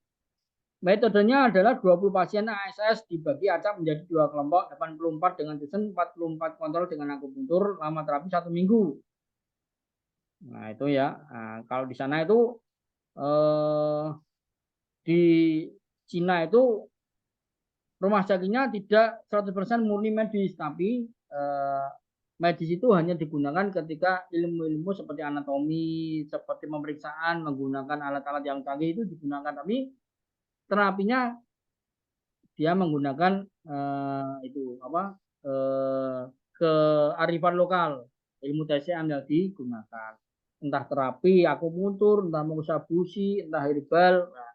Metodenya adalah 20 pasien ASS dibagi acak menjadi 2 kelompok, 84 dengan Tusen, 44 kontrol dengan akupuntur, lama terapi 1 minggu. Nah, itu ya. Kalau di sana itu di Cina itu rumah sakitnya tidak 100% murni medis, tapi medis itu hanya digunakan ketika ilmu-ilmu seperti anatomi, seperti pemeriksaan menggunakan alat-alat yang canggih itu digunakan, tapi terapinya dia menggunakan kearifan lokal, ilmu TCM yang digunakan, entah terapi akupuntur, entah mengusap busi, entah herbal. Nah,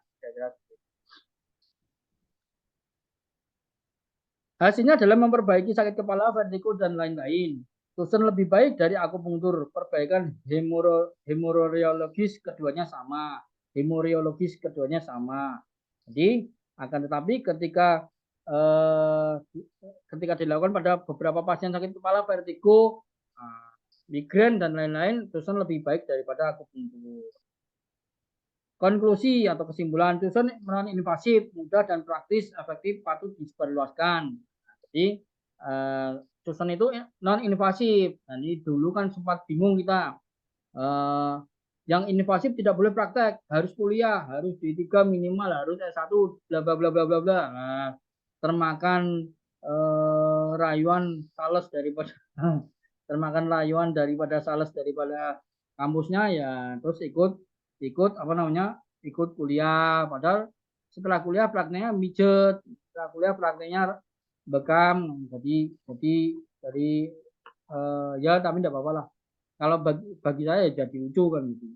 hasilnya adalah memperbaiki sakit kepala, vertigo, dan lain-lain. Tusen lebih baik dari akupunktur. Perbaikan hemorrhagiologis keduanya sama. Jadi, akan tetapi ketika dilakukan pada beberapa pasien sakit kepala, vertigo, migrain, dan lain-lain, Tusen lebih baik daripada akupunktur. Konklusi atau kesimpulan, Tusen non-invasif, mudah dan praktis, efektif, patut disebarluaskan. Jadi Tusen itu non-invasif. Nah, ini dulu kan sempat bingung kita. Yang invasif tidak boleh praktek, harus kuliah, harus D3 minimal, harus S1, bla bla bla bla bla bla. Nah, termakan rayuan sales daripada daripada kampusnya ya, terus ikut kuliah, padahal setelah kuliah prakteknya mijet, setelah kuliah prakteknya bekam, jadi ya tapi tidak apa-apa lah. Kalau bagi saya ya jadi lucu kan gitu.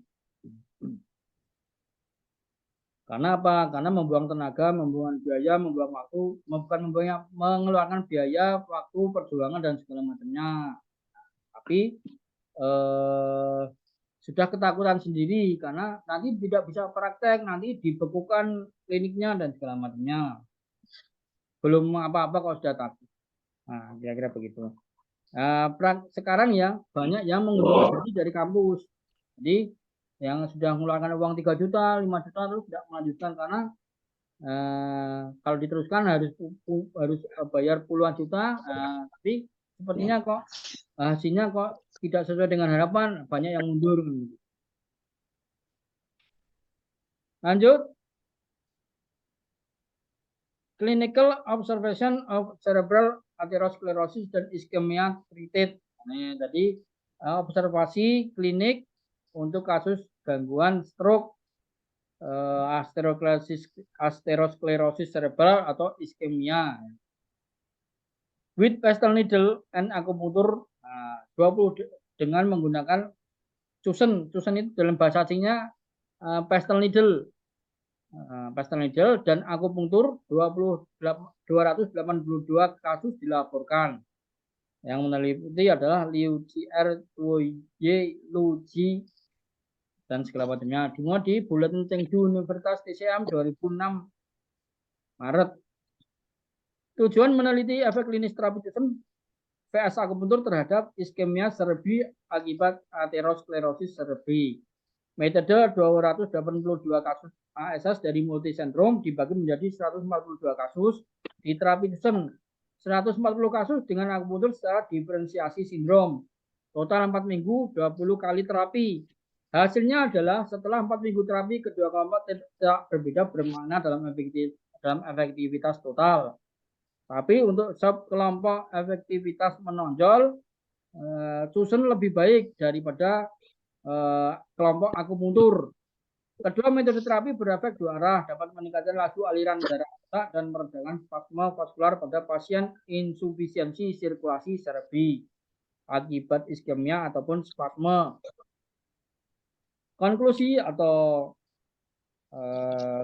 Karena apa? Karena membuang tenaga, membuang biaya, membuang waktu, mengeluarkan biaya, waktu, perjuangan dan segala macamnya. Tapi sudah ketakutan sendiri karena nanti tidak bisa praktek, nanti dibekukan kliniknya dan segala macamnya. Belum apa-apa kalau sudah takut. Nah, kira-kira begitu. Sekarang ya banyak yang mengundurkan diri dari kampus. Jadi yang sudah mengeluarkan uang 3 juta, 5 juta terus tidak melanjutkan karena kalau diteruskan harus bayar puluhan juta. Tapi sepertinya kok hasilnya kok tidak sesuai dengan harapan, banyak yang mundur. Lanjut. clinical observation of cerebral atherosclerosis dan ischemia treated. Nah, jadi observasi klinik untuk kasus gangguan stroke, atherosclerosis cerebral atau iskemia. With pastel needle and acupuncture, 20 dengan menggunakan Susan itu dalam bahasa asingnya pastel needle. Pastel needle dan akupunktur 282 kasus dilaporkan. Yang meneliti adalah Liu Ji R, Ye Lu Ji dan segala macamnya. Dimuat di Bulletin Chengdu Universitas TCM 2006 Maret. Tujuan meneliti efek klinis terapi Susan VS akupunktur terhadap iskemia cerebri akibat atherosclerosis cerebri. Metode 282 kasus ASS dari multisentrum dibagi menjadi 142 kasus di terapi Susan, 140 kasus dengan akupunktur secara diferensiasi sindrom. Total 4 minggu, 20 kali terapi. Hasilnya adalah setelah 4 minggu terapi, kedua kelompok tidak berbeda bermakna dalam efektivitas total. Tapi untuk subkelompok efektivitas menonjol, Susan lebih baik daripada kelompok akupunktur. Kedua metode terapi berefek dua arah, dapat meningkatkan laju aliran darah otak dan meredakan spasme vaskular pada pasien insufisiensi sirkulasi cerebri akibat iskemia ataupun spasme. Konklusi atau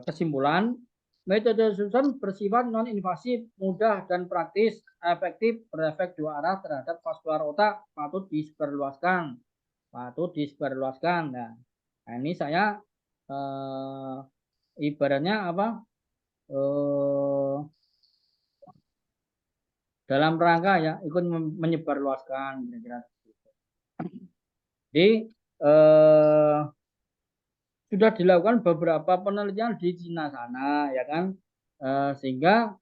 kesimpulan, metode Susan bersifat non-invasif, mudah dan praktis, efektif, berefek dua arah terhadap vaskular otak, patut disebarluaskan. Nah, ini saya ibaratnya apa? Dalam rangka ya ikut menyebarluaskan kira-kira. Jadi sudah dilakukan beberapa penelitian di Cina sana, ya kan, sehingga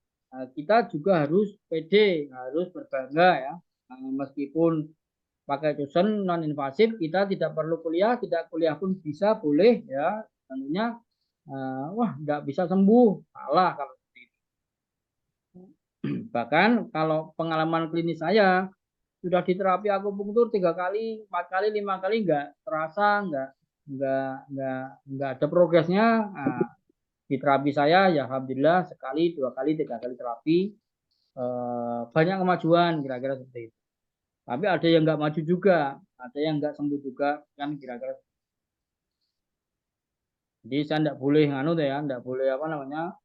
kita juga harus pede, harus berbangga ya, meskipun pakai Susan non invasif, kita tidak perlu kuliah, tidak kuliah pun bisa, boleh ya, tentunya wah nggak bisa sembuh, salah kalau seperti itu. Bahkan kalau pengalaman klinis saya sudah diterapi akupunktur 3 kali, 4 kali, 5 kali nggak terasa, nggak ada progresnya. Nah, di terapi saya ya alhamdulillah sekali, 2 kali, 3 kali terapi banyak kemajuan kira-kira seperti itu. Tapi ada yang nggak maju juga, ada yang nggak sembuh juga kan kira-kira. Jadi saya nggak boleh nggak boleh apa namanya,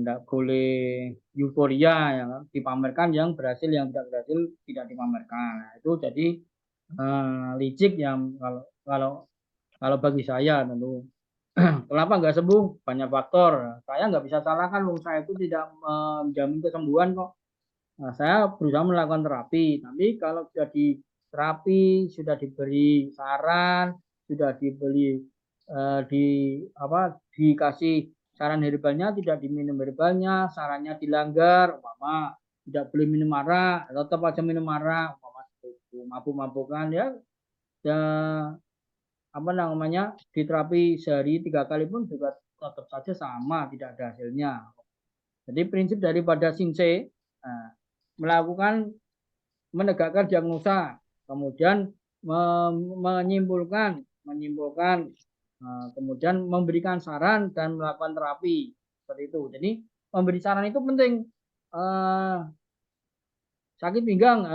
nggak boleh euforia ya, dipamerkan yang berhasil, yang tidak berhasil tidak dipamerkan. Nah, itu jadi licik yang kalau bagi saya tentu. Kenapa nggak sembuh? Banyak faktor. Saya nggak bisa salahkan, saya itu tidak menjamin kesembuhan kok. Nah, saya berusaha melakukan terapi, tapi kalau sudah di terapi, sudah diberi saran, sudah dikasih saran herbalnya, tidak diminum herbalnya, sarannya dilanggar, umpama tidak boleh minum arak, tetap aja minum arak, umpama itu mabuk-mabukan ya, apa namanya, di terapi sehari 3 kali pun juga tetap saja sama, tidak ada hasilnya. Jadi prinsip daripada Shinsei, menegakkan diagnosa, kemudian menyimpulkan, kemudian memberikan saran dan melakukan terapi seperti itu. Jadi memberi saran itu penting. Sakit pinggang,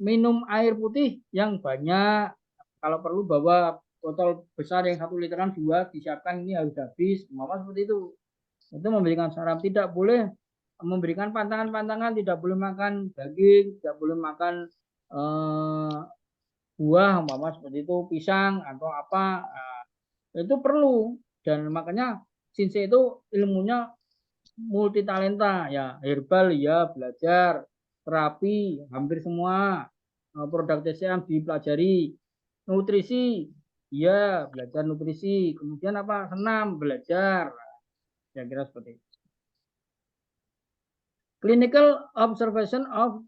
minum air putih yang banyak. Kalau perlu bawa botol besar yang 1 literan 2 disiapkan, ini harus habis. Mama seperti itu. Itu memberikan saran. Tidak boleh memberikan pantangan-pantangan, tidak boleh makan daging, tidak boleh makan buah, umpama seperti itu, pisang atau apa, itu perlu. Dan makanya Shinsei itu ilmunya multi talenta ya, herbal ya belajar, terapi hampir semua, produk TCM dipelajari, nutrisi ya belajar nutrisi, kemudian apa, senam belajar, ya kira seperti itu. Clinical observation of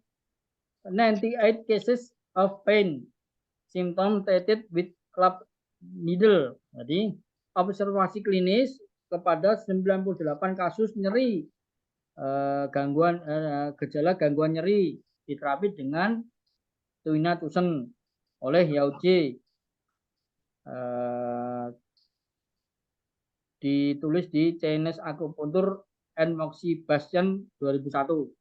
98 cases of pain symptom treated with club needle. Jadi observasi klinis kepada 98 kasus nyeri gejala gangguan nyeri diterapi dengan Tuina Tusen oleh Yao Jie. Ditulis di Chinese Acupuncture and Moxibustion 2001.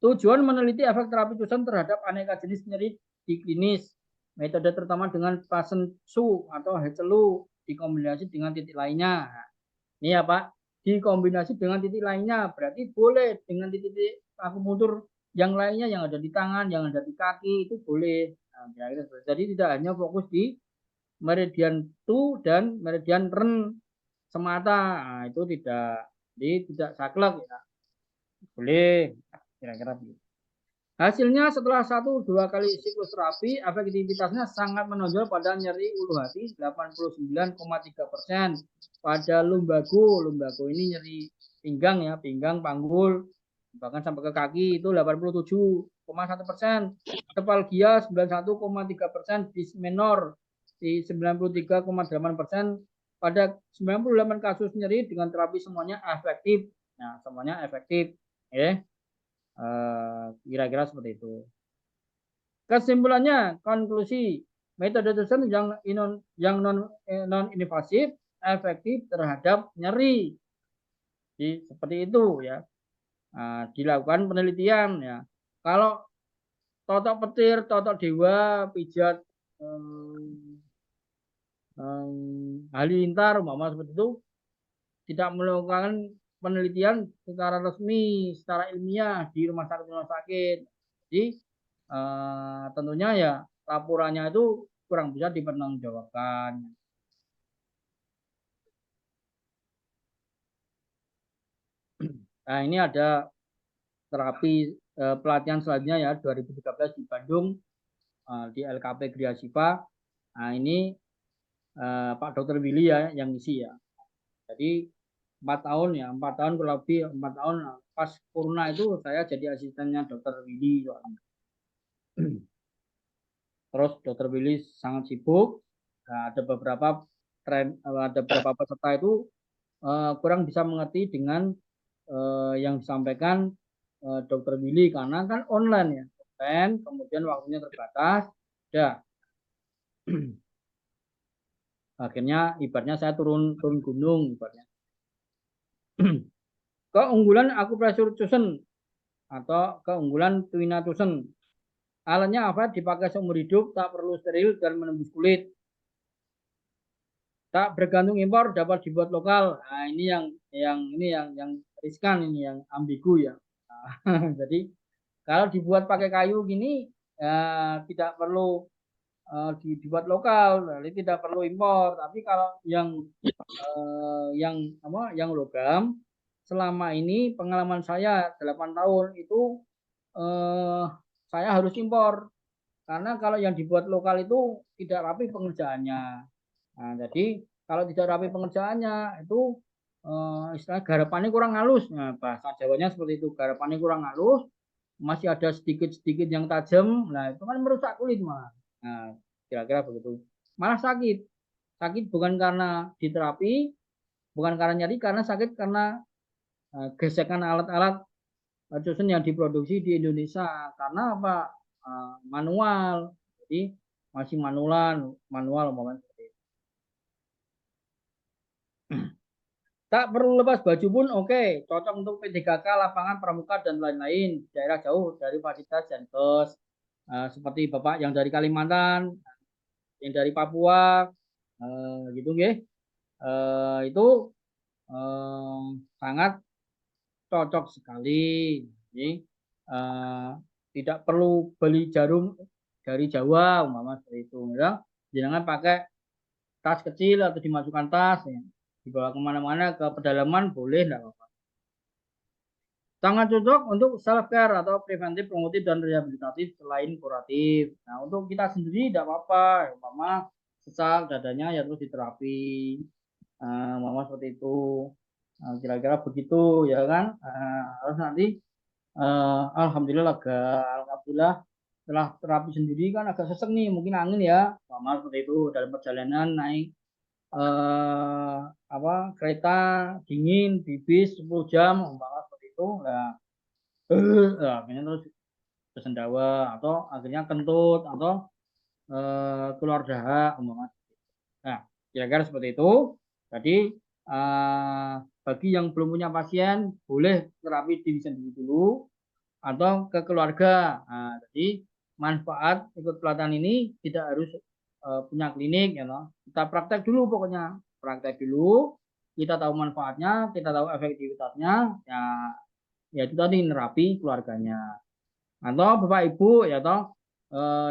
Tujuan meneliti efek terapi Tusen terhadap aneka jenis nyeri di klinis. Metode terutama dengan Pasen Su atau Hecelu dikombinasi dengan titik lainnya. Ini ya Pak, dikombinasi dengan titik lainnya berarti boleh dengan titik akupunktur yang lainnya yang ada di tangan, yang ada di kaki itu boleh. Nah, jadi tidak hanya fokus di meridian Tu dan meridian Ren semata, nah, itu tidak saklek ya. Boleh kira-kira begitu. Hasilnya setelah 1-2 kali siklus terapi, efektivitasnya sangat menonjol pada nyeri ulu hati 89,3%. Pada lumbago ini nyeri pinggang ya, pinggang, panggul, bahkan sampai ke kaki itu 87,1%. Kepalgia 91,3%, dismenor di 93,8%. Pada 98 kasus nyeri dengan terapi semuanya efektif. Nah, semuanya efektif. Kira-kira seperti itu. Kesimpulannya, konklusi, metode Tusen yang non invasif efektif terhadap nyeri. Jadi, seperti itu ya. Dilakukan penelitian ya. Kalau totok petir, totok dewa, pijat halilintar umpama seperti itu tidak melakukan penelitian secara resmi, secara ilmiah di rumah sakit. Jadi tentunya ya laporannya itu kurang bisa dipertanggungjawabkan. Nah, ini ada terapi pelatihan selanjutnya ya 2013 di Bandung di LKP Gria Sipa. Nah, ini Pak Dr. Willy ya yang isi ya. Jadi 4 tahun ya, 4 tahun kurang lebih 4 tahun pas corona itu saya jadi asistennya Dr. Willy. Terus Dr. Willy sangat sibuk. Nah, ada beberapa peserta itu kurang bisa mengerti dengan yang disampaikan Dr. Willy karena kan online ya, kemudian waktunya terbatas. Ya. Akhirnya ibaratnya saya turun gunung ibaratnya. Keunggulan akupressur Tusen atau keunggulan Tuina Tusen. Alatnya apa? Dipakai seumur hidup, tak perlu steril dan menembus kulit. Tak bergantung impor, dapat dibuat lokal. Nah, ini yang riskan, ini yang ambigu ya. Nah, jadi kalau dibuat pakai kayu gini tidak perlu dibuat lokal, jadi tidak perlu impor. Tapi kalau yang logam, selama ini pengalaman saya 8 tahun itu saya harus impor karena kalau yang dibuat lokal itu tidak rapi pengerjaannya. Nah, jadi kalau tidak rapi pengerjaannya itu istilah garapannya kurang halus. Nah, bahasa Jawanya seperti itu, garapannya kurang halus, masih ada sedikit-sedikit yang tajam. Nah, itu kan merusak kulit malah. Nah, kira-kira begitu. Malah sakit. Sakit bukan karena diterapi, bukan karena nyeri, karena sakit karena gesekan alat-alat Tusen yang diproduksi di Indonesia. Karena apa? Manual. Jadi masih manual umpamanya seperti itu. Tak perlu lepas baju pun oke. Cocok untuk P3K, lapangan pramuka dan lain-lain. Daerah jauh dari fasilitas Jankes. Seperti Bapak yang dari Kalimantan, yang dari Papua, gitu nggih. Itu sangat cocok sekali. Jadi, tidak perlu beli jarum dari Jawa umpama seperti itu ya. Jangan pakai tas kecil atau dimasukkan tas ya. Dibawa kemana-mana ke pedalaman boleh, enggak apa-apa. Sangat cocok untuk self care atau preventif, promotif dan rehabilitatif selain kuratif. Nah, untuk kita sendiri tidak apa-apa, umpama sesak dadanya ya terus diterapi, umpama seperti itu. Kira-kira begitu ya kan. Harus nanti alhamdulillah setelah terapi sendiri kan agak sesek nih, mungkin angin ya, umpama seperti itu dalam perjalanan naik kereta dingin di bis 10 jam umpama seperti itu, nah, akhirnya terus bersendawa atau akhirnya kentut atau keluar dahak umpama. Nah, kira-kira seperti itu. Jadi bagi yang belum punya pasien boleh terapi diri sendiri dulu atau ke keluarga. Nah, jadi manfaat ikut pelatihan ini tidak harus punya klinik, ya loh. Kita praktek dulu pokoknya, praktek dulu. Kita tahu manfaatnya, kita tahu efektivitasnya. Ya itu tadi nerapi keluarganya. Atau Bapak Ibu ya toh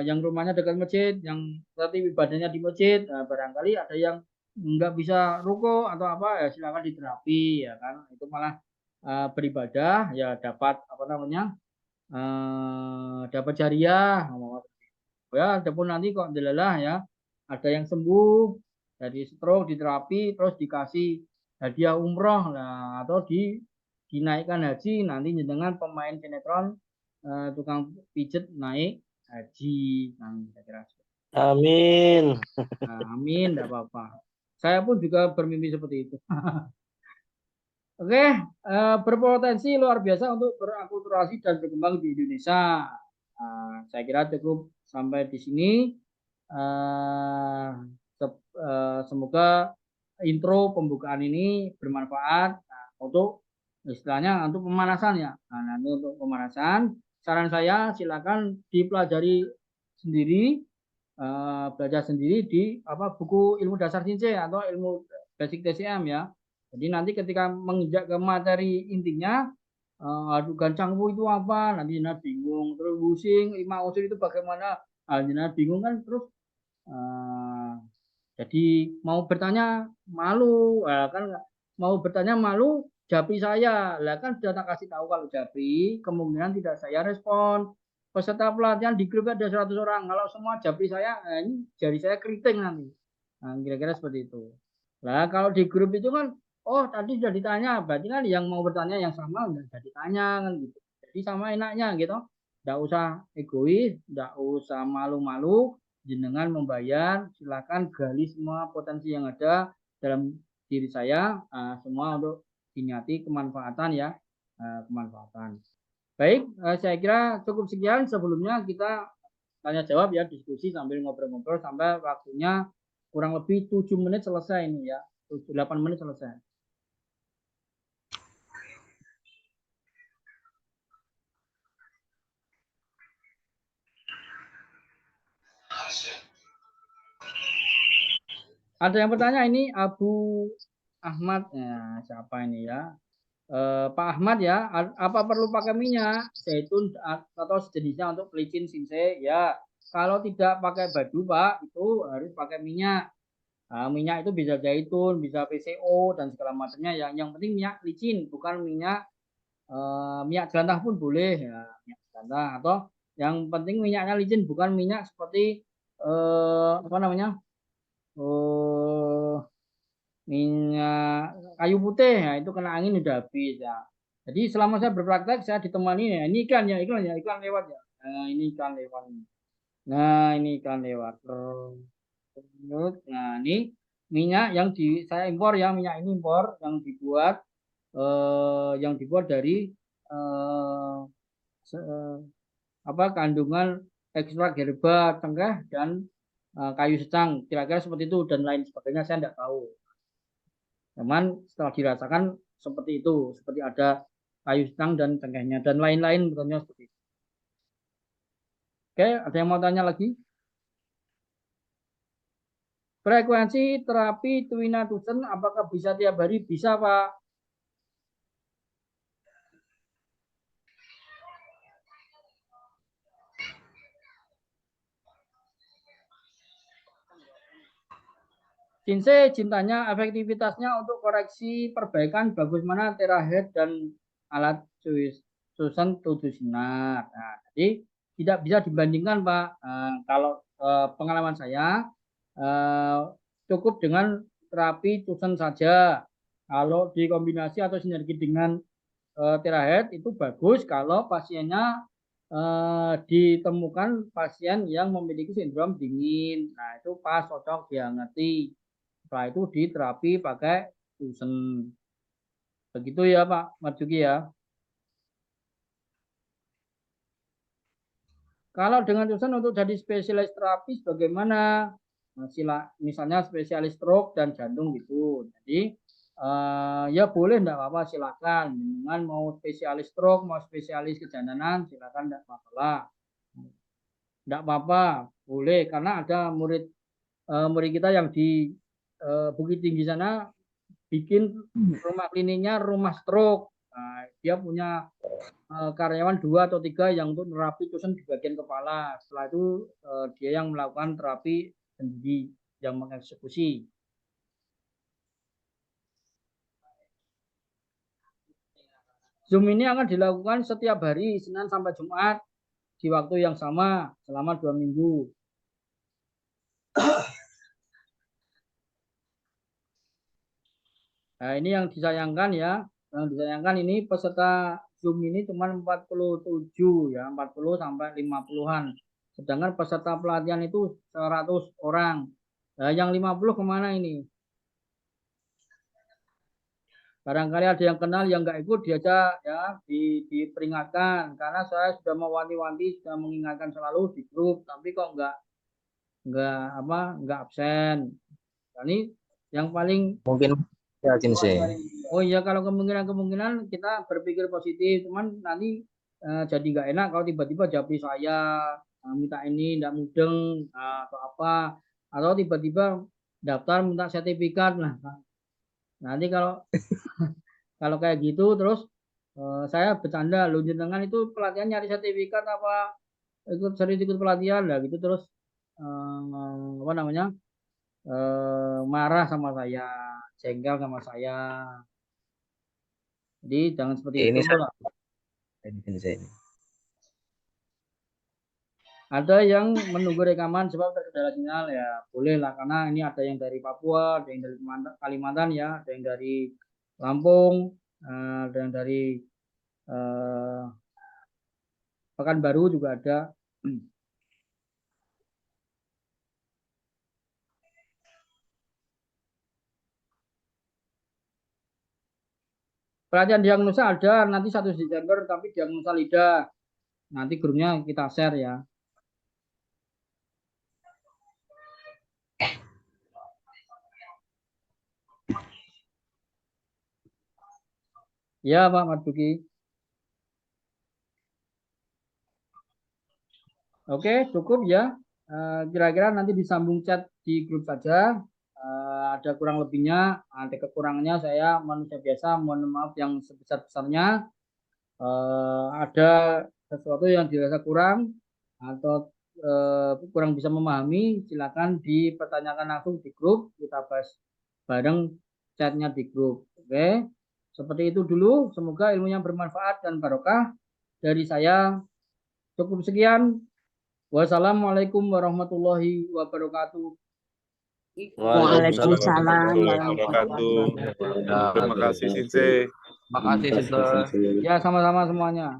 yang rumahnya dekat masjid, yang tadi ibadahnya di masjid, barangkali ada yang nggak bisa ruko atau apa, ya silakan diterapi ya kan. Itu malah beribadah ya dapat apa namanya? Dapat jariah. Ya, adapun nanti kok delalah ya ada yang sembuh dari stroke diterapi terus dikasih hadiah umroh lah atau dinaikkan haji nanti dengan pemain sinetron tukang pijet naik haji. Nah, kira-kira. Amin. Amin, enggak apa-apa. Saya pun juga bermimpi seperti itu. Oke, berpotensi luar biasa untuk berakulturasi dan berkembang di Indonesia. Saya kira cukup sampai di sini. Semoga intro pembukaan ini bermanfaat untuk istilahnya untuk pemanasan ya. Nah, nanti untuk pemanasan, saran saya silakan dipelajari sendiri, belajar sendiri di buku ilmu dasar Shinsei atau ilmu basic TCM ya. Jadi nanti ketika menginjak ke materi intinya, aduh gancangwu itu apa, nanti jenengan bingung, terus wusing 5 unsur itu bagaimana, jenengan bingung kan, terus jadi mau bertanya malu, kan mau bertanya malu, japri saya, lah kan sudah tak kasih tahu kalau japri, kemungkinan tidak saya respon. Peserta pelatihan di grup ada 100 orang, kalau semua japri saya, ini jari saya keriting nanti. Nah, kira-kira seperti itu. Lah kalau di grup itu kan, oh tadi sudah ditanya, berarti kan yang mau bertanya yang sama sudah ditanya kan gitu. Jadi sama enaknya gitu, tidak usah egois, tidak usah malu-malu, jenengan membayar, silakan gali semua potensi yang ada dalam diri saya, semua untuk diniati kemanfaatan ya, kemanfaatan. Baik, saya kira cukup sekian. Sebelumnya kita tanya jawab ya, diskusi sambil ngobrol-ngobrol sampai waktunya kurang lebih 7 menit selesai ini ya, 8 menit selesai. Ada yang bertanya ini Abu Ahmad, ya, siapa ini ya? Pak Ahmad ya, apa perlu pakai minyak zaitun atau sejenisnya untuk pelicin Shinsei? Ya, kalau tidak pakai baju Pak, itu harus pakai minyak. Minyak itu bisa zaitun, bisa PCO dan segala macamnya. Yang penting minyak licin, bukan minyak jelantah pun boleh ya, minyak jelantah. Atau yang penting minyaknya licin, bukan minyak seperti apa namanya? Minyak kayu putih ya, itu kena angin udah habis ya. Jadi selama saya berpraktek saya ditemani ya, ini iklan lewat ya. Nah, ini iklan lewat. Nah, ini iklan lewat. Nah, ini minyak yang saya impor ya, minyak ini impor yang dibuat dari kandungan ekstrak herba, cengkeh dan kayu secang, kira-kira seperti itu dan lain sebagainya saya tidak tahu. Cuman setelah dirasakan seperti itu, seperti ada kayu secang dan cengkehnya dan lain-lain betulnya seperti itu. Oke, ada yang mau tanya lagi? Frekuensi terapi Tuina Tusen apakah bisa tiap hari? Bisa, Pak. Shinsei cintanya efektivitasnya untuk koreksi perbaikan bagus mana terahead dan alat Susan 7 sinar. Nah, jadi tidak bisa dibandingkan Pak. Kalau pengalaman saya cukup dengan terapi Susan saja. Kalau dikombinasi atau sinergi dengan terahead itu bagus kalau pasiennya ditemukan pasien yang memiliki sindrom dingin. Nah, itu pas cocok dia ngerti. Setelah itu diterapi pakai tusen. Begitu ya Pak Marjuki ya. Kalau dengan tusen untuk jadi spesialis terapi bagaimana? Misalnya spesialis stroke dan jantung gitu. Jadi ya boleh, enggak apa-apa, silakan. Dengan mau spesialis stroke, mau spesialis kejantanan, silakan, enggak masalah. Enggak apa-apa, boleh, karena ada murid kita yang di Bukit Tinggi sana bikin rumah kliniknya rumah stroke. Nah, dia punya karyawan 2 atau 3 yang untuk terapi tusen di bagian kepala. Setelah itu dia yang melakukan terapi sendiri, yang mengeksekusi. Zoom ini akan dilakukan setiap hari, Senin sampai Jumat, di waktu yang sama selama 2 minggu. Nah, ini yang disayangkan ya. Yang disayangkan ini peserta Zoom ini cuma 47 ya, 40 sampai 50-an. Sedangkan peserta pelatihan itu 100 orang. Nah, yang 50 kemana ini? Barangkali ada yang kenal yang nggak ikut, diajak ya, diperingatkan. Karena saya sudah mewanti-wanti, sudah mengingatkan selalu di grup, tapi kok nggak absen. Nah, ini yang paling Mungkin ya Cinsei. Oh iya, kalau kemungkinan kita berpikir positif, cuman nanti jadi nggak enak kalau tiba-tiba japri saya minta ini nggak mudeng atau apa, atau tiba-tiba daftar minta sertifikat. Nah, nanti kalau kalau kayak gitu terus saya bercanda, lu jenengan itu pelatihan nyari sertifikat apa ikut pelatihan lah gitu, terus apa namanya marah sama saya, jengkel sama saya. Jadi jangan seperti Ini itu lah. Ada yang menunggu rekaman sebab terkendala sinyal, ya boleh lah, karena ini ada yang dari Papua, ada yang dari Kalimantan ya, ada yang dari Lampung, ada yang dari Pekanbaru juga ada. Pelatihan diagnosa ada nanti 1 Desember, tapi diagnosa lidah. Nanti grupnya kita share ya. Ya Pak Marjuki. Oke, cukup ya. Kira-kira nanti disambung chat di grup saja. Ada kurang lebihnya, ada kekurangannya saya manusia biasa, mohon maaf yang sebesar-besarnya. Ada sesuatu yang dirasa kurang atau kurang bisa memahami, silakan dipertanyakan langsung di grup, kita bahas bareng chatnya di grup. Oke, seperti itu dulu. Semoga ilmunya bermanfaat dan barokah. Dari saya cukup sekian. Wassalamualaikum warahmatullahi wabarakatuh. Waalaikumsalam warahmatullahi wabarakatuh. Terima kasih Cinsei. Makasih, Sister. Ya, sama-sama semuanya.